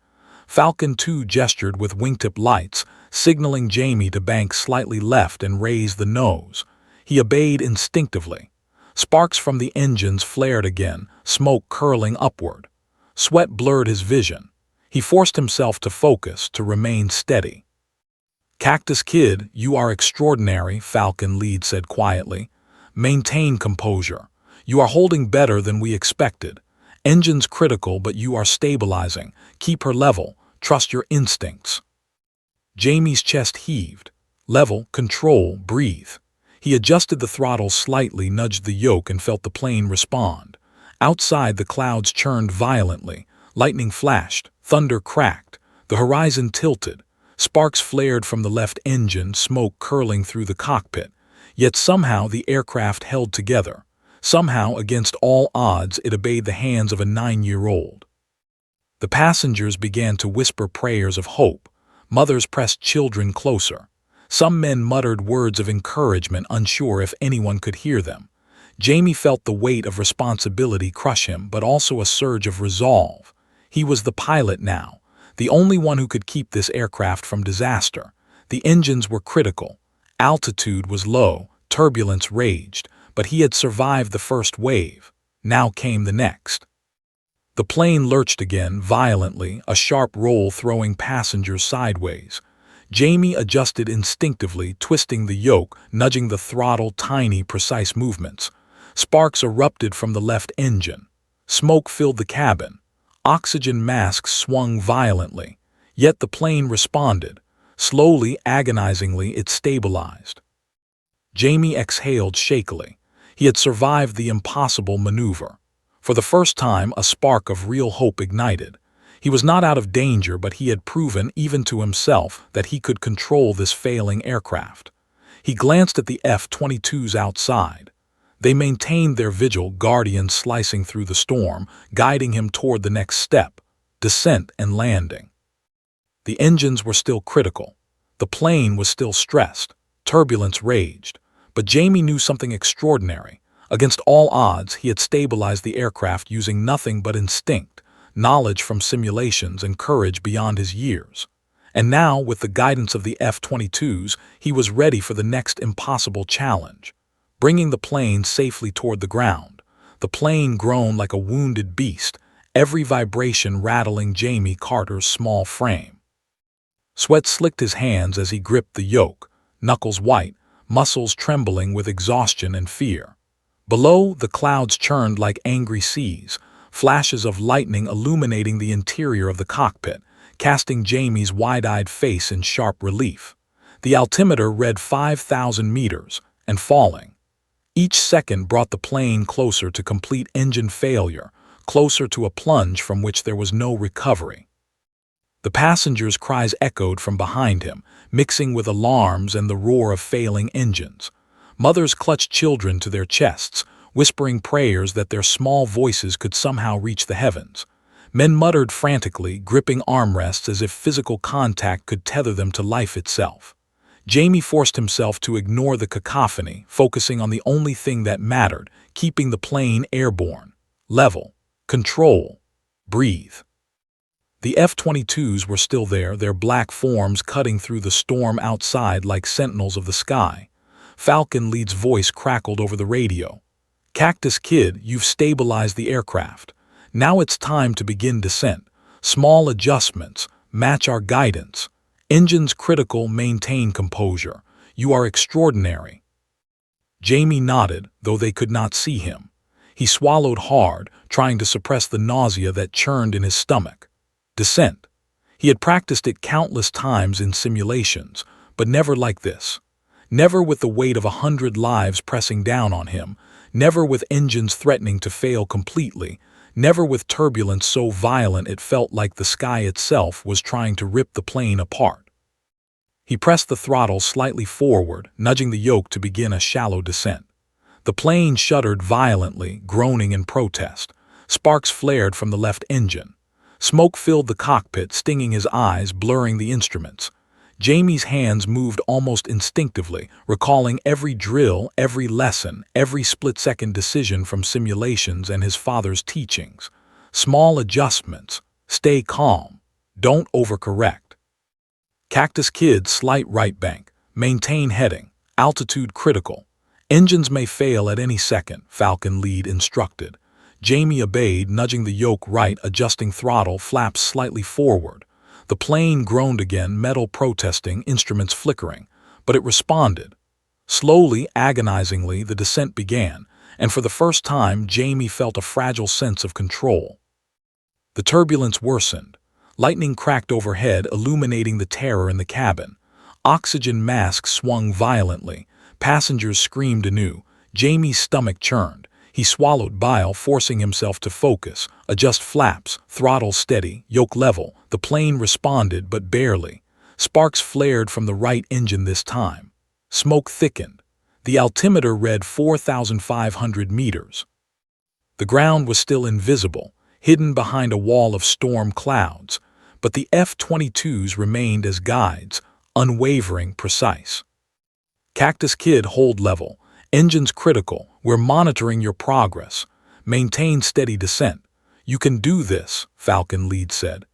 Falcon 2 gestured with wingtip lights, signaling Jamie to bank slightly left and raise the nose. He obeyed instinctively. Sparks from the engines flared again, smoke curling upward. Sweat blurred his vision. He forced himself to focus, to remain steady. "Cactus Kid, you are extraordinary," Falcon Lead said quietly. "Maintain composure. You are holding better than we expected. Engines critical, but you are stabilizing. Keep her level. Trust your instincts." Jamie's chest heaved. Level, control, breathe. He adjusted the throttle slightly, nudged the yoke, and felt the plane respond. Outside, the clouds churned violently. Lightning flashed. Thunder cracked. The horizon tilted. Sparks flared from the left engine, smoke curling through the cockpit. Yet somehow the aircraft held together. Somehow, against all odds, it obeyed the hands of a 9-year-old. The passengers began to whisper prayers of hope. Mothers pressed children closer. Some men muttered words of encouragement, unsure if anyone could hear them. Jamie felt the weight of responsibility crush him, but also a surge of resolve. He was the pilot now, the only one who could keep this aircraft from disaster. The engines were critical. Altitude was low, turbulence raged, but he had survived the first wave. Now came the next. The plane lurched again, violently, a sharp roll throwing passengers sideways. Jamie adjusted instinctively, twisting the yoke, nudging the throttle, tiny, precise movements. Sparks erupted from the left engine. Smoke filled the cabin. Oxygen masks swung violently. Yet the plane responded. Slowly, agonizingly, it stabilized. Jamie exhaled shakily. He had survived the impossible maneuver. For the first time, a spark of real hope ignited. He was not out of danger, but he had proven, even to himself, that he could control this failing aircraft. He glanced at the F-22s outside. They maintained their vigil, guardians slicing through the storm, guiding him toward the next step, descent and landing. The engines were still critical. The plane was still stressed. Turbulence raged. But Jamie knew something extraordinary. Against all odds, he had stabilized the aircraft using nothing but instinct, knowledge from simulations, and courage beyond his years. And now, with the guidance of the F-22s, he was ready for the next impossible challenge, bringing the plane safely toward the ground. The plane groaned like a wounded beast, every vibration rattling Jamie Carter's small frame. Sweat slicked his hands as he gripped the yoke, knuckles white, muscles trembling with exhaustion and fear. Below, the clouds churned like angry seas, flashes of lightning illuminating the interior of the cockpit, casting Jamie's wide-eyed face in sharp relief. The altimeter read 5,000 meters, and falling. Each second brought the plane closer to complete engine failure, closer to a plunge from which there was no recovery. The passengers' cries echoed from behind him, mixing with alarms and the roar of failing engines. Mothers clutched children to their chests, whispering prayers that their small voices could somehow reach the heavens. Men muttered frantically, gripping armrests as if physical contact could tether them to life itself. Jamie forced himself to ignore the cacophony, focusing on the only thing that mattered, keeping the plane airborne. Level. Control. Breathe. The F-22s were still there, their black forms cutting through the storm outside like sentinels of the sky. Falcon Lead's voice crackled over the radio. "Cactus Kid, you've stabilized the aircraft. Now it's time to begin descent. Small adjustments. Match our guidance. Engines critical, maintain composure. You are extraordinary." Jamie nodded, though they could not see him. He swallowed hard, trying to suppress the nausea that churned in his stomach. Descent. He had practiced it countless times in simulations, but never like this. Never with the weight of 100 lives pressing down on him, never with engines threatening to fail completely, never with turbulence so violent it felt like the sky itself was trying to rip the plane apart. He pressed the throttle slightly forward, nudging the yoke to begin a shallow descent. The plane shuddered violently, groaning in protest. Sparks flared from the left engine. Smoke filled the cockpit, stinging his eyes, blurring the instruments. Jamie's hands moved almost instinctively, recalling every drill, every lesson, every split-second decision from simulations and his father's teachings. Small adjustments. Stay calm. Don't overcorrect. Cactus Kid, slight right bank. Maintain heading. Altitude critical. Engines may fail at any second, Falcon lead instructed. Jamie obeyed, nudging the yoke right, adjusting throttle, flaps slightly forward. The plane groaned again, metal protesting, instruments flickering. But it responded. Slowly, agonizingly, the descent began, and for the first time, Jamie felt a fragile sense of control. The turbulence worsened. Lightning cracked overhead, illuminating the terror in the cabin. Oxygen masks swung violently. Passengers screamed anew. Jamie's stomach churned. He swallowed bile, forcing himself to focus. Adjust flaps, throttle steady, yoke level. The plane responded, but barely. Sparks flared from the right engine this time. Smoke thickened. The altimeter read 4,500 meters. The ground was still invisible, hidden behind a wall of storm clouds, but the F-22s remained as guides, unwavering, precise. Cactus Kid, hold level. Engines critical. We're monitoring your progress. Maintain steady descent. You can do this, Falcon lead said.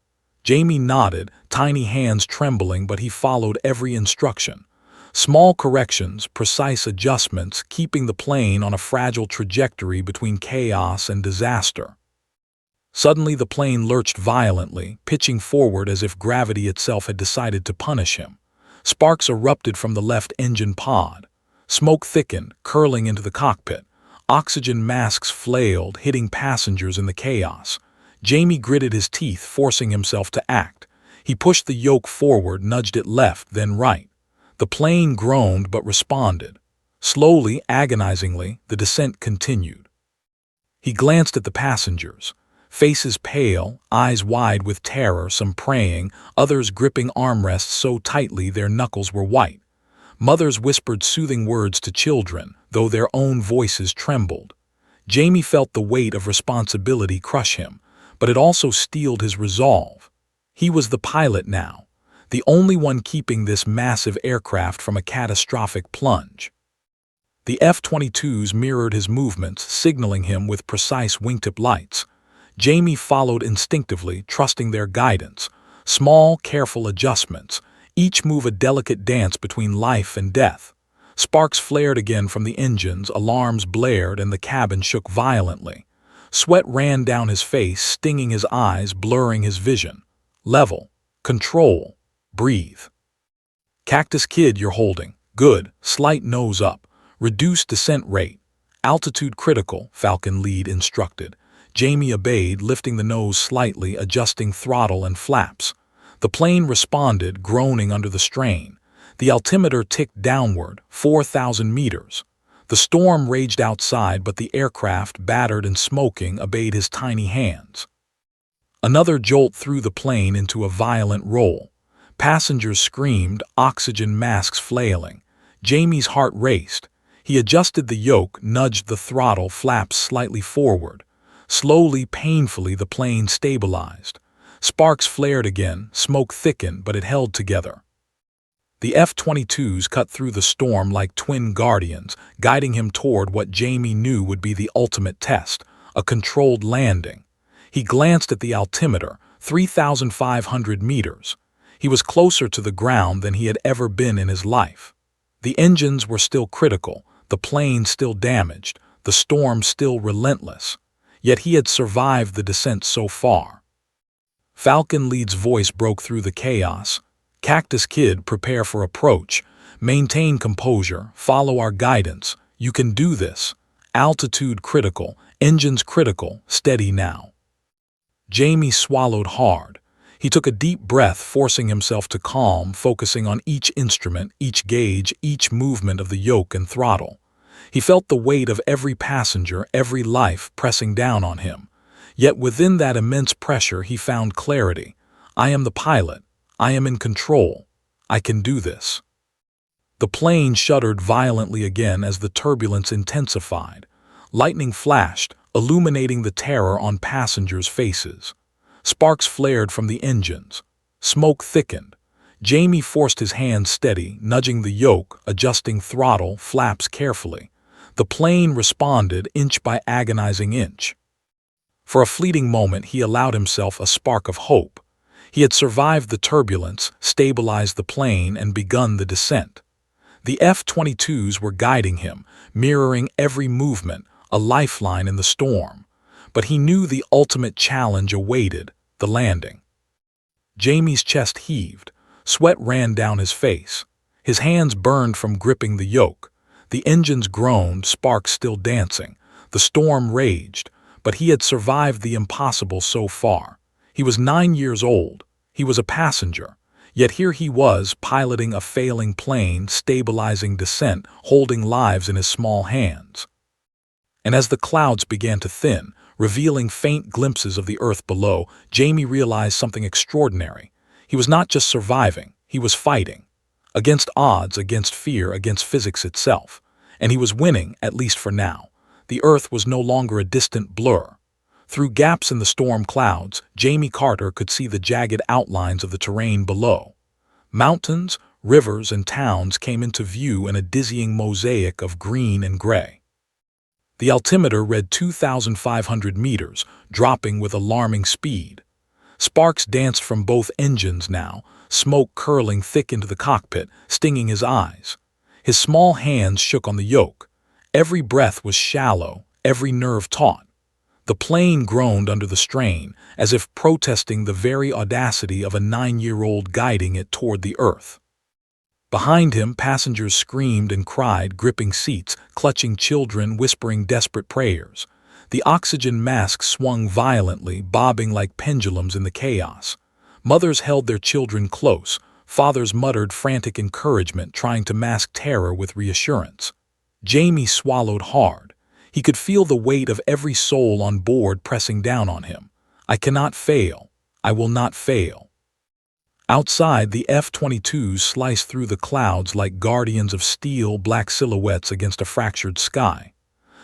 Jamie nodded, tiny hands trembling, but he followed every instruction. Small corrections, precise adjustments, keeping the plane on a fragile trajectory between chaos and disaster. Suddenly the plane lurched violently, pitching forward as if gravity itself had decided to punish him. Sparks erupted from the left engine pod. Smoke thickened, curling into the cockpit. Oxygen masks flailed, hitting passengers in the chaos. Jamie gritted his teeth, forcing himself to act. He pushed the yoke forward, nudged it left, then right. The plane groaned but responded. Slowly, agonizingly, the descent continued. He glanced at the passengers. Faces pale, eyes wide with terror, some praying, others gripping armrests so tightly their knuckles were white. Mothers whispered soothing words to children, though their own voices trembled. Jamie felt the weight of responsibility crush him, but it also steeled his resolve. He was the pilot now, the only one keeping this massive aircraft from a catastrophic plunge. The F-22s mirrored his movements, signaling him with precise wingtip lights. Jamie followed instinctively, trusting their guidance. Small, careful adjustments, each move a delicate dance between life and death. Sparks flared again from the engines, alarms blared, and the cabin shook violently. Sweat ran down his face, stinging his eyes, blurring his vision. Level. Control. Breathe. Cactus Kid, you're holding. Good. Slight nose up. Reduce descent rate. Altitude critical, Falcon lead instructed. Jamie obeyed, lifting the nose slightly, adjusting throttle and flaps. The plane responded, groaning under the strain. The altimeter ticked downward, 4,000 meters. The storm raged outside, but the aircraft, battered and smoking, obeyed his tiny hands. Another jolt threw the plane into a violent roll. Passengers screamed, oxygen masks flailing. Jamie's heart raced. He adjusted the yoke, nudged the throttle, flaps slightly forward. Slowly, painfully, the plane stabilized. Sparks flared again, smoke thickened, but it held together. The F-22s cut through the storm like twin guardians, guiding him toward what Jamie knew would be the ultimate test, a controlled landing. He glanced at the altimeter, 3,500 meters. He was closer to the ground than he had ever been in his life. The engines were still critical, the plane still damaged, the storm still relentless. Yet he had survived the descent so far. Falcon lead's voice broke through the chaos. Cactus Kid, prepare for approach. Maintain composure. Follow our guidance. You can do this. Altitude critical. Engines critical. Steady now. Jamie swallowed hard. He took a deep breath, forcing himself to calm, focusing on each instrument, each gauge, each movement of the yoke and throttle. He felt the weight of every passenger, every life pressing down on him. Yet within that immense pressure he found clarity. I am the pilot. I am in control. I can do this. The plane shuddered violently again as the turbulence intensified. Lightning flashed, illuminating the terror on passengers' faces. Sparks flared from the engines. Smoke thickened. Jamie forced his hands steady, nudging the yoke, adjusting throttle, flaps carefully. The plane responded inch by agonizing inch. For a fleeting moment he allowed himself a spark of hope. He had survived the turbulence, stabilized the plane, and begun the descent. The F-22s were guiding him, mirroring every movement, a lifeline in the storm. But he knew the ultimate challenge awaited, the landing. Jamie's chest heaved. Sweat ran down his face. His hands burned from gripping the yoke. The engines groaned, sparks still dancing. The storm raged, but he had survived the impossible so far. He was 9 years old. He was a passenger. Yet here he was, piloting a failing plane, stabilizing descent, holding lives in his small hands. And as the clouds began to thin, revealing faint glimpses of the earth below, Jamie realized something extraordinary. He was not just surviving, he was fighting. Against odds, against fear, against physics itself. And he was winning, at least for now. The earth was no longer a distant blur. Through gaps in the storm clouds, Jamie Carter could see the jagged outlines of the terrain below. Mountains, rivers, and towns came into view in a dizzying mosaic of green and gray. The altimeter read 2,500 meters, dropping with alarming speed. Sparks danced from both engines now, smoke curling thick into the cockpit, stinging his eyes. His small hands shook on the yoke. Every breath was shallow, every nerve taut. The plane groaned under the strain, as if protesting the very audacity of a 9-year-old guiding it toward the earth. Behind him, passengers screamed and cried, gripping seats, clutching children, whispering desperate prayers. The oxygen masks swung violently, bobbing like pendulums in the chaos. Mothers held their children close. Fathers muttered frantic encouragement, trying to mask terror with reassurance. Jamie swallowed hard. He could feel the weight of every soul on board pressing down on him. I cannot fail. I will not fail. Outside, the F-22s sliced through the clouds like guardians of steel, black silhouettes against a fractured sky.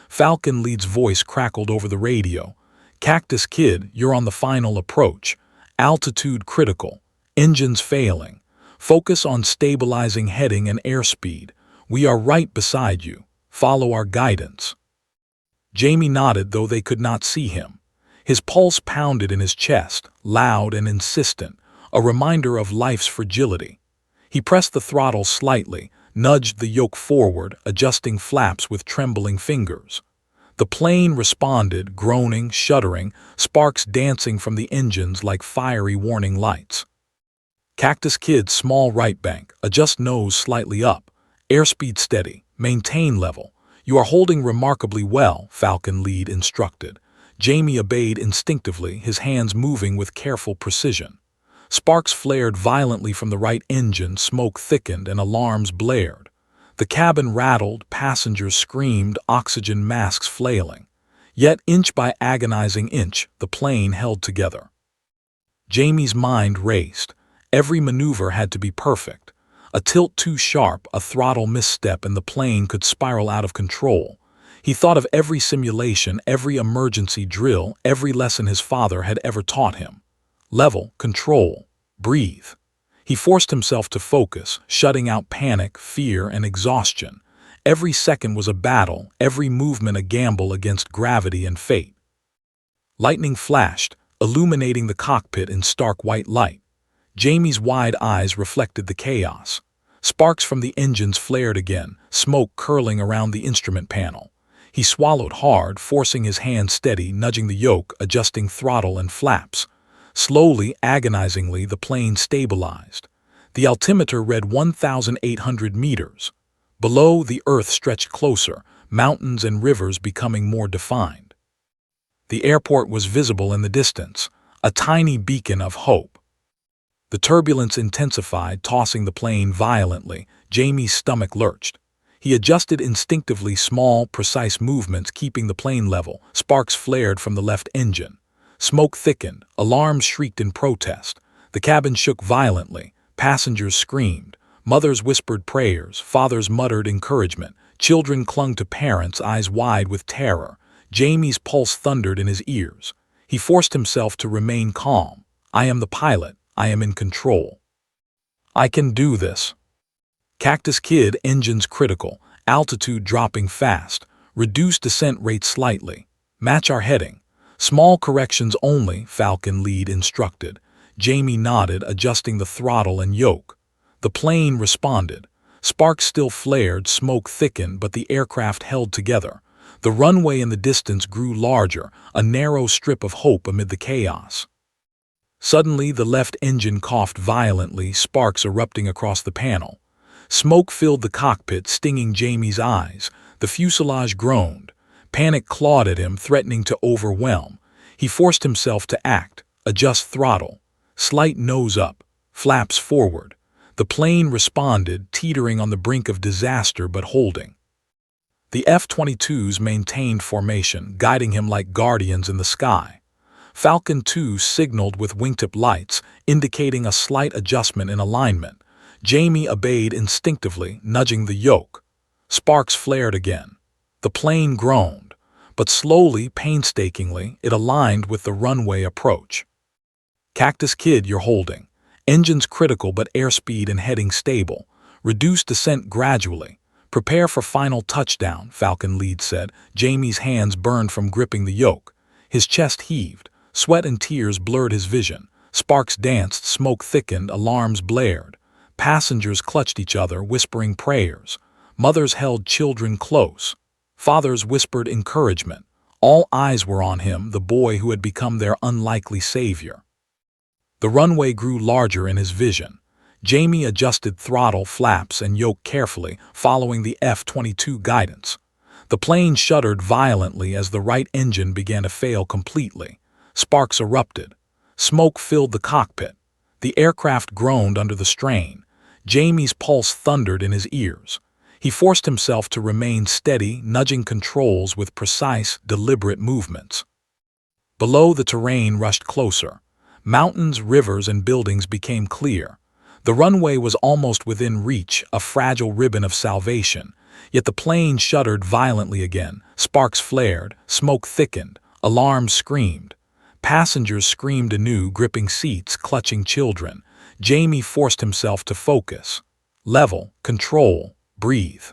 Falcon Lead's voice crackled over the radio. "Cactus Kid, you're on the final approach. Altitude critical. Engines failing. Focus on stabilizing heading and airspeed. We are right beside you. Follow our guidance." Jamie nodded, though they could not see him. His pulse pounded in his chest, loud and insistent, a reminder of life's fragility. He pressed the throttle slightly, nudged the yoke forward, adjusting flaps with trembling fingers. The plane responded, groaning, shuddering, sparks dancing from the engines like fiery warning lights. "Cactus Kid, small right bank, adjust nose slightly up. Airspeed steady, maintain level. You are holding remarkably well," Falcon Lead instructed. Jamie obeyed instinctively, his hands moving with careful precision. Sparks flared violently from the right engine, smoke thickened, and alarms blared. The cabin rattled, passengers screamed, oxygen masks flailing. Yet, inch by agonizing inch, the plane held together. Jamie's mind raced. Every maneuver had to be perfect. A tilt too sharp, a throttle misstep, and the plane could spiral out of control. He thought of every simulation, every emergency drill, every lesson his father had ever taught him. Level, control, breathe. He forced himself to focus, shutting out panic, fear, and exhaustion. Every second was a battle, every movement a gamble against gravity and fate. Lightning flashed, illuminating the cockpit in stark white light. Jamie's wide eyes reflected the chaos. Sparks from the engines flared again, smoke curling around the instrument panel. He swallowed hard, forcing his hand steady, nudging the yoke, adjusting throttle and flaps. Slowly, agonizingly, the plane stabilized. The altimeter read 1,800 meters. Below, the earth stretched closer, mountains and rivers becoming more defined. The airport was visible in the distance, a tiny beacon of hope. The turbulence intensified, tossing the plane violently. Jamie's stomach lurched. He adjusted instinctively, small, precise movements keeping the plane level. Sparks flared from the left engine. Smoke thickened. Alarms shrieked in protest. The cabin shook violently. Passengers screamed. Mothers whispered prayers. Fathers muttered encouragement. Children clung to parents, eyes wide with terror. Jamie's pulse thundered in his ears. He forced himself to remain calm. "I am the pilot. I am in control. I can do this." Cactus Kid, engines critical, altitude dropping fast, reduce descent rate slightly, match our heading. Small corrections only, Falcon Lead instructed. Jamie nodded, adjusting the throttle and yoke. The plane responded. Sparks still flared, smoke thickened, but the aircraft held together. The runway in the distance grew larger, a narrow strip of hope amid the chaos. Suddenly, the left engine coughed violently, sparks erupting across the panel. Smoke filled the cockpit, stinging Jamie's eyes. The fuselage groaned. Panic clawed at him, threatening to overwhelm. He forced himself to act, adjust throttle. Slight nose up, flaps forward. The plane responded, teetering on the brink of disaster but holding. The F-22s maintained formation, guiding him like guardians in the sky. Falcon 2 signaled with wingtip lights, indicating a slight adjustment in alignment. Jamie obeyed instinctively, nudging the yoke. Sparks flared again. The plane groaned, but slowly, painstakingly, it aligned with the runway approach. "Cactus Kid, you're holding. Engines critical but airspeed and heading stable. Reduce descent gradually. Prepare for final touchdown," Falcon Lead said. Jamie's hands burned from gripping the yoke. His chest heaved. Sweat and tears blurred his vision. Sparks danced, smoke thickened, alarms blared. Passengers clutched each other, whispering prayers. Mothers held children close. Fathers whispered encouragement. All eyes were on him, the boy who had become their unlikely savior. The runway grew larger in his vision. Jamie adjusted throttle, flaps, and yoke carefully, following the F-22 guidance. The plane shuddered violently as the right engine began to fail completely. Sparks erupted. Smoke filled the cockpit. The aircraft groaned under the strain. Jamie's pulse thundered in his ears. He forced himself to remain steady, nudging controls with precise, deliberate movements. Below, the terrain rushed closer. Mountains, rivers, and buildings became clear. The runway was almost within reach, a fragile ribbon of salvation. Yet the plane shuddered violently again. Sparks flared, smoke thickened, alarms screamed. Passengers screamed anew, gripping seats, clutching children. Jamie forced himself to focus. Level, control, breathe.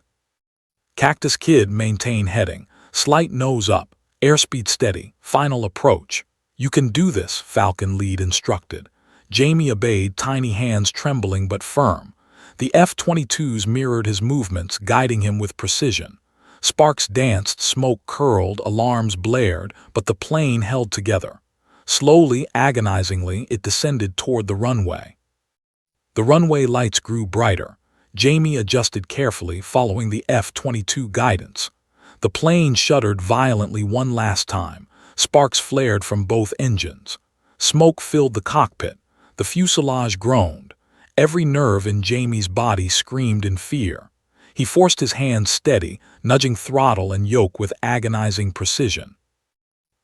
Cactus Kid, maintain heading. Slight nose up, airspeed steady, final approach. "You can do this," Falcon Lead instructed. Jamie obeyed, tiny hands trembling but firm. The F-22s mirrored his movements, guiding him with precision. Sparks danced, smoke curled, alarms blared, but the plane held together. Slowly, agonizingly, it descended toward the runway. The runway lights grew brighter. Jamie adjusted carefully, following the F-22 guidance. The plane shuddered violently one last time. Sparks flared from both engines. Smoke filled the cockpit. The fuselage groaned. Every nerve in Jamie's body screamed in fear. He forced his hands steady, nudging throttle and yoke with agonizing precision.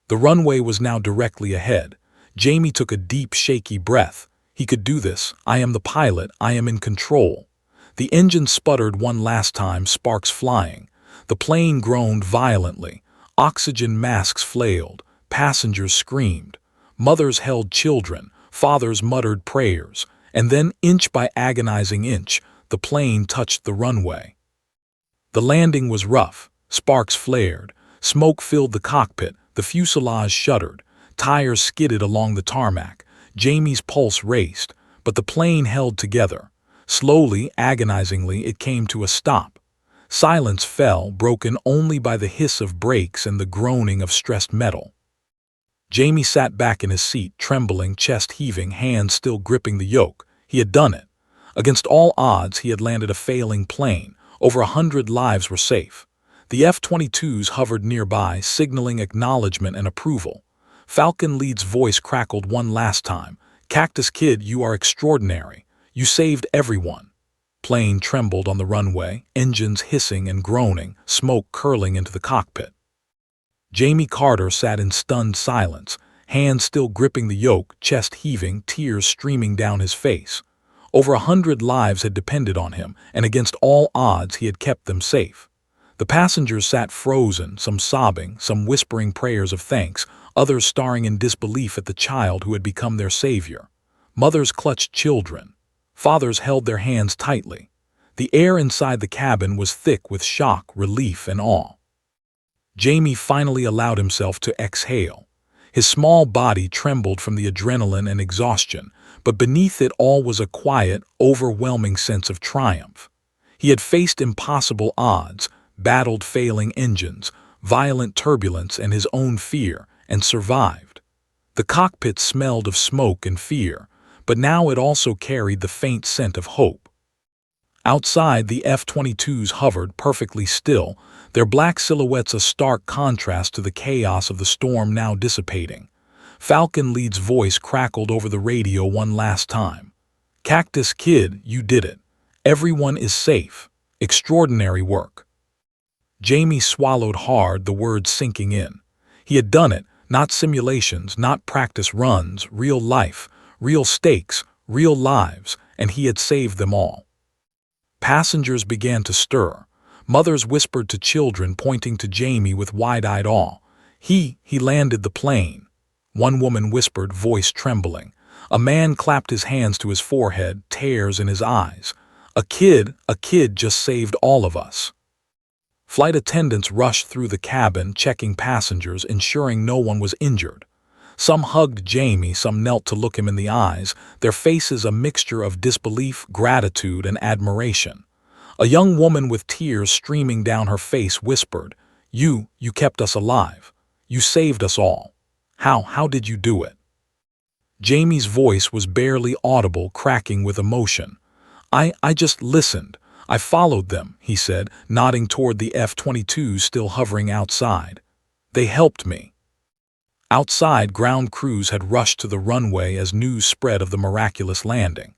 The runway was now directly ahead. Jamie took a deep, shaky breath. He could do this. "I am the pilot. I am in control." The engine sputtered one last time, sparks flying. The plane groaned violently. Oxygen masks flailed. Passengers screamed. Mothers held children. Fathers muttered prayers. And then, inch by agonizing inch, the plane touched the runway. The landing was rough. Sparks flared. Smoke filled the cockpit. The fuselage shuddered. Tires skidded along the tarmac. Jamie's pulse raced, but the plane held together. Slowly, agonizingly, it came to a stop. Silence fell, broken only by the hiss of brakes and the groaning of stressed metal. Jamie sat back in his seat, trembling, chest heaving, hands still gripping the yoke. He had done it. Against all odds, he had landed a failing plane. Over 100 lives were safe. The F-22s hovered nearby, signaling acknowledgement and approval. Falcon Lead's voice crackled one last time. "Cactus Kid, you are extraordinary. You saved everyone." Plane trembled on the runway, engines hissing and groaning, smoke curling into the cockpit. Jamie Carter sat in stunned silence, hands still gripping the yoke, chest heaving, tears streaming down his face. Over 100 lives had depended on him, and against all odds he had kept them safe. The passengers sat frozen, some sobbing, some whispering prayers of thanks, others staring in disbelief at the child who had become their savior. Mothers clutched children. Fathers held their hands tightly. The air inside the cabin was thick with shock, relief, and awe. Jamie finally allowed himself to exhale. His small body trembled from the adrenaline and exhaustion, but beneath it all was a quiet, overwhelming sense of triumph. He had faced impossible odds, battled failing engines, violent turbulence and his own fear, and survived. The cockpit smelled of smoke and fear, but now it also carried the faint scent of hope. Outside, the F-22s hovered perfectly still, their black silhouettes a stark contrast to the chaos of the storm now dissipating. Falcon Lead's voice crackled over the radio one last time. "Cactus Kid, you did it. Everyone is safe. Extraordinary work." Jamie swallowed hard, the words sinking in. He had done it, not simulations, not practice runs, real life, real stakes, real lives, and he had saved them all. Passengers began to stir. Mothers whispered to children, pointing to Jamie with wide-eyed awe. He landed the plane." One woman whispered, voice trembling. A man clapped his hands to his forehead, tears in his eyes. A kid just saved all of us." Flight attendants rushed through the cabin, checking passengers, ensuring no one was injured. Some hugged Jamie, some knelt to look him in the eyes, their faces a mixture of disbelief, gratitude, and admiration. A young woman with tears streaming down her face whispered, You kept us alive. You saved us all. How did you do it?" Jamie's voice was barely audible, cracking with emotion. I just listened. I followed them," he said, nodding toward the F-22s still hovering outside. "They helped me." Outside, ground crews had rushed to the runway as news spread of the miraculous landing.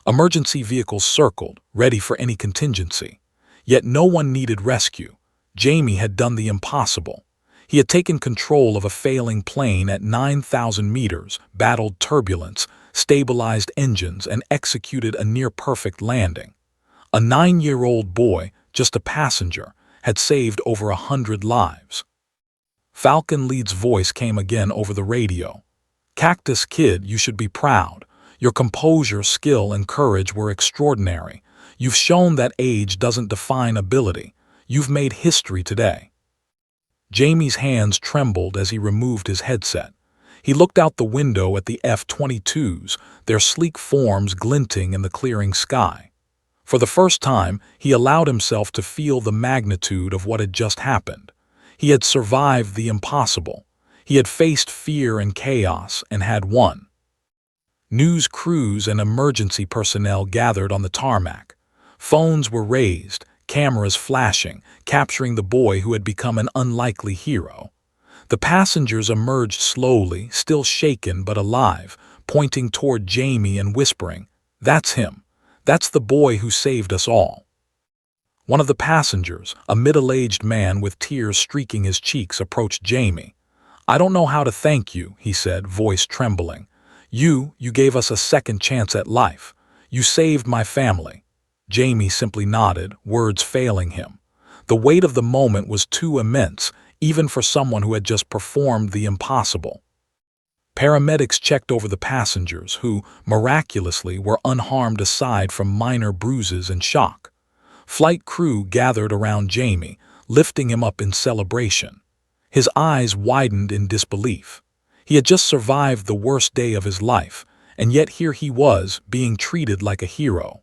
Emergency vehicles circled, ready for any contingency. Yet no one needed rescue. Jamie had done the impossible. He had taken control of a failing plane at 9,000 meters, battled turbulence, stabilized engines, and executed a near-perfect landing. A 9-year-old boy, just a passenger, had saved over 100 lives. Falcon Lead's voice came again over the radio. "Cactus Kid, you should be proud. Your composure, skill, and courage were extraordinary. You've shown that age doesn't define ability. You've made history today." Jamie's hands trembled as he removed his headset. He looked out the window at the F-22s, their sleek forms glinting in the clearing sky. For the first time, he allowed himself to feel the magnitude of what had just happened. He had survived the impossible. He had faced fear and chaos and had won. News crews and emergency personnel gathered on the tarmac. Phones were raised, cameras flashing, capturing the boy who had become an unlikely hero. The passengers emerged slowly, still shaken but alive, pointing toward Jamie and whispering, "That's him. That's the boy who saved us all." One of the passengers, a middle-aged man with tears streaking his cheeks, approached Jamie. "I don't know how to thank you," he said, voice trembling. You gave us a second chance at life. You saved my family." Jamie simply nodded, words failing him. The weight of the moment was too immense, even for someone who had just performed the impossible. Paramedics checked over the passengers, who, miraculously, were unharmed aside from minor bruises and shock. Flight crew gathered around Jamie, lifting him up in celebration. His eyes widened in disbelief. He had just survived the worst day of his life, and yet here he was, being treated like a hero.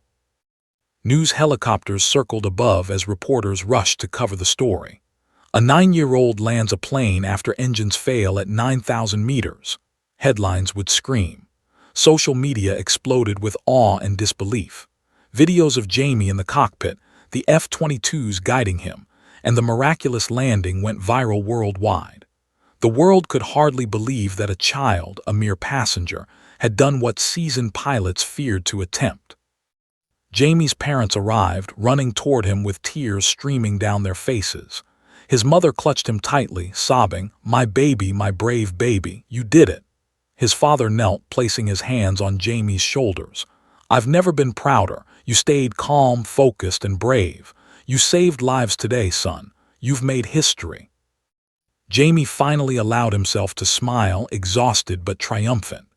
News helicopters circled above as reporters rushed to cover the story. A 9-year-old lands a plane after engines fail at 9,000 meters. Headlines would scream. Social media exploded with awe and disbelief. Videos of Jamie in the cockpit, the F-22s guiding him, and the miraculous landing went viral worldwide. The world could hardly believe that a child, a mere passenger, had done what seasoned pilots feared to attempt. Jamie's parents arrived, running toward him with tears streaming down their faces. His mother clutched him tightly, sobbing, "My baby, my brave baby, you did it." His father knelt, placing his hands on Jamie's shoulders. "I've never been prouder. You stayed calm, focused, and brave. You saved lives today, son. You've made history." Jamie finally allowed himself to smile, exhausted but triumphant.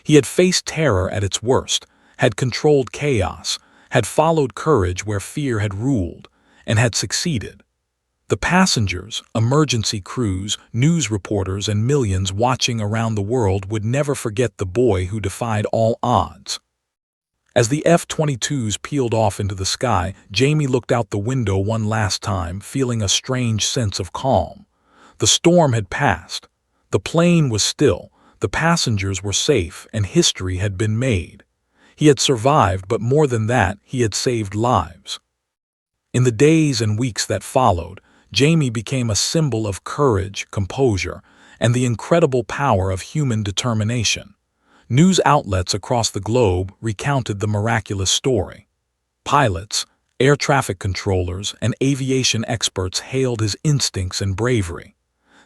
He had faced terror at its worst, had controlled chaos, had followed courage where fear had ruled, and had succeeded. The passengers, emergency crews, news reporters, and millions watching around the world would never forget the boy who defied all odds. As the F-22s peeled off into the sky, Jamie looked out the window one last time, feeling a strange sense of calm. The storm had passed. The plane was still, the passengers were safe, and history had been made. He had survived, but more than that, he had saved lives. In the days and weeks that followed, Jamie became a symbol of courage, composure, and the incredible power of human determination. News outlets across the globe recounted the miraculous story. Pilots, air traffic controllers, and aviation experts hailed his instincts and bravery.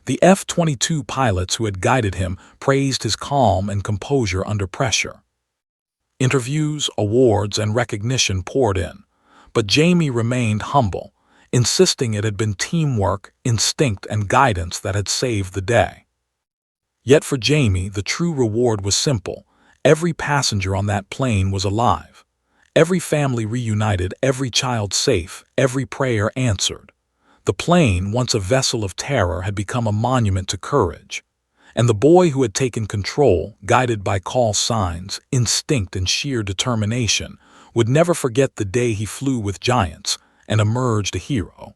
The F-22 pilots who had guided him praised his calm and composure under pressure. Interviews, awards, and recognition poured in, but Jamie remained humble, insisting it had been teamwork, instinct, and guidance that had saved the day. Yet for Jamie, the true reward was simple. Every passenger on that plane was alive. Every family reunited, every child safe, every prayer answered. The plane, once a vessel of terror, had become a monument to courage. And the boy who had taken control, guided by call signs, instinct, and sheer determination, would never forget the day he flew with giants and emerged a hero.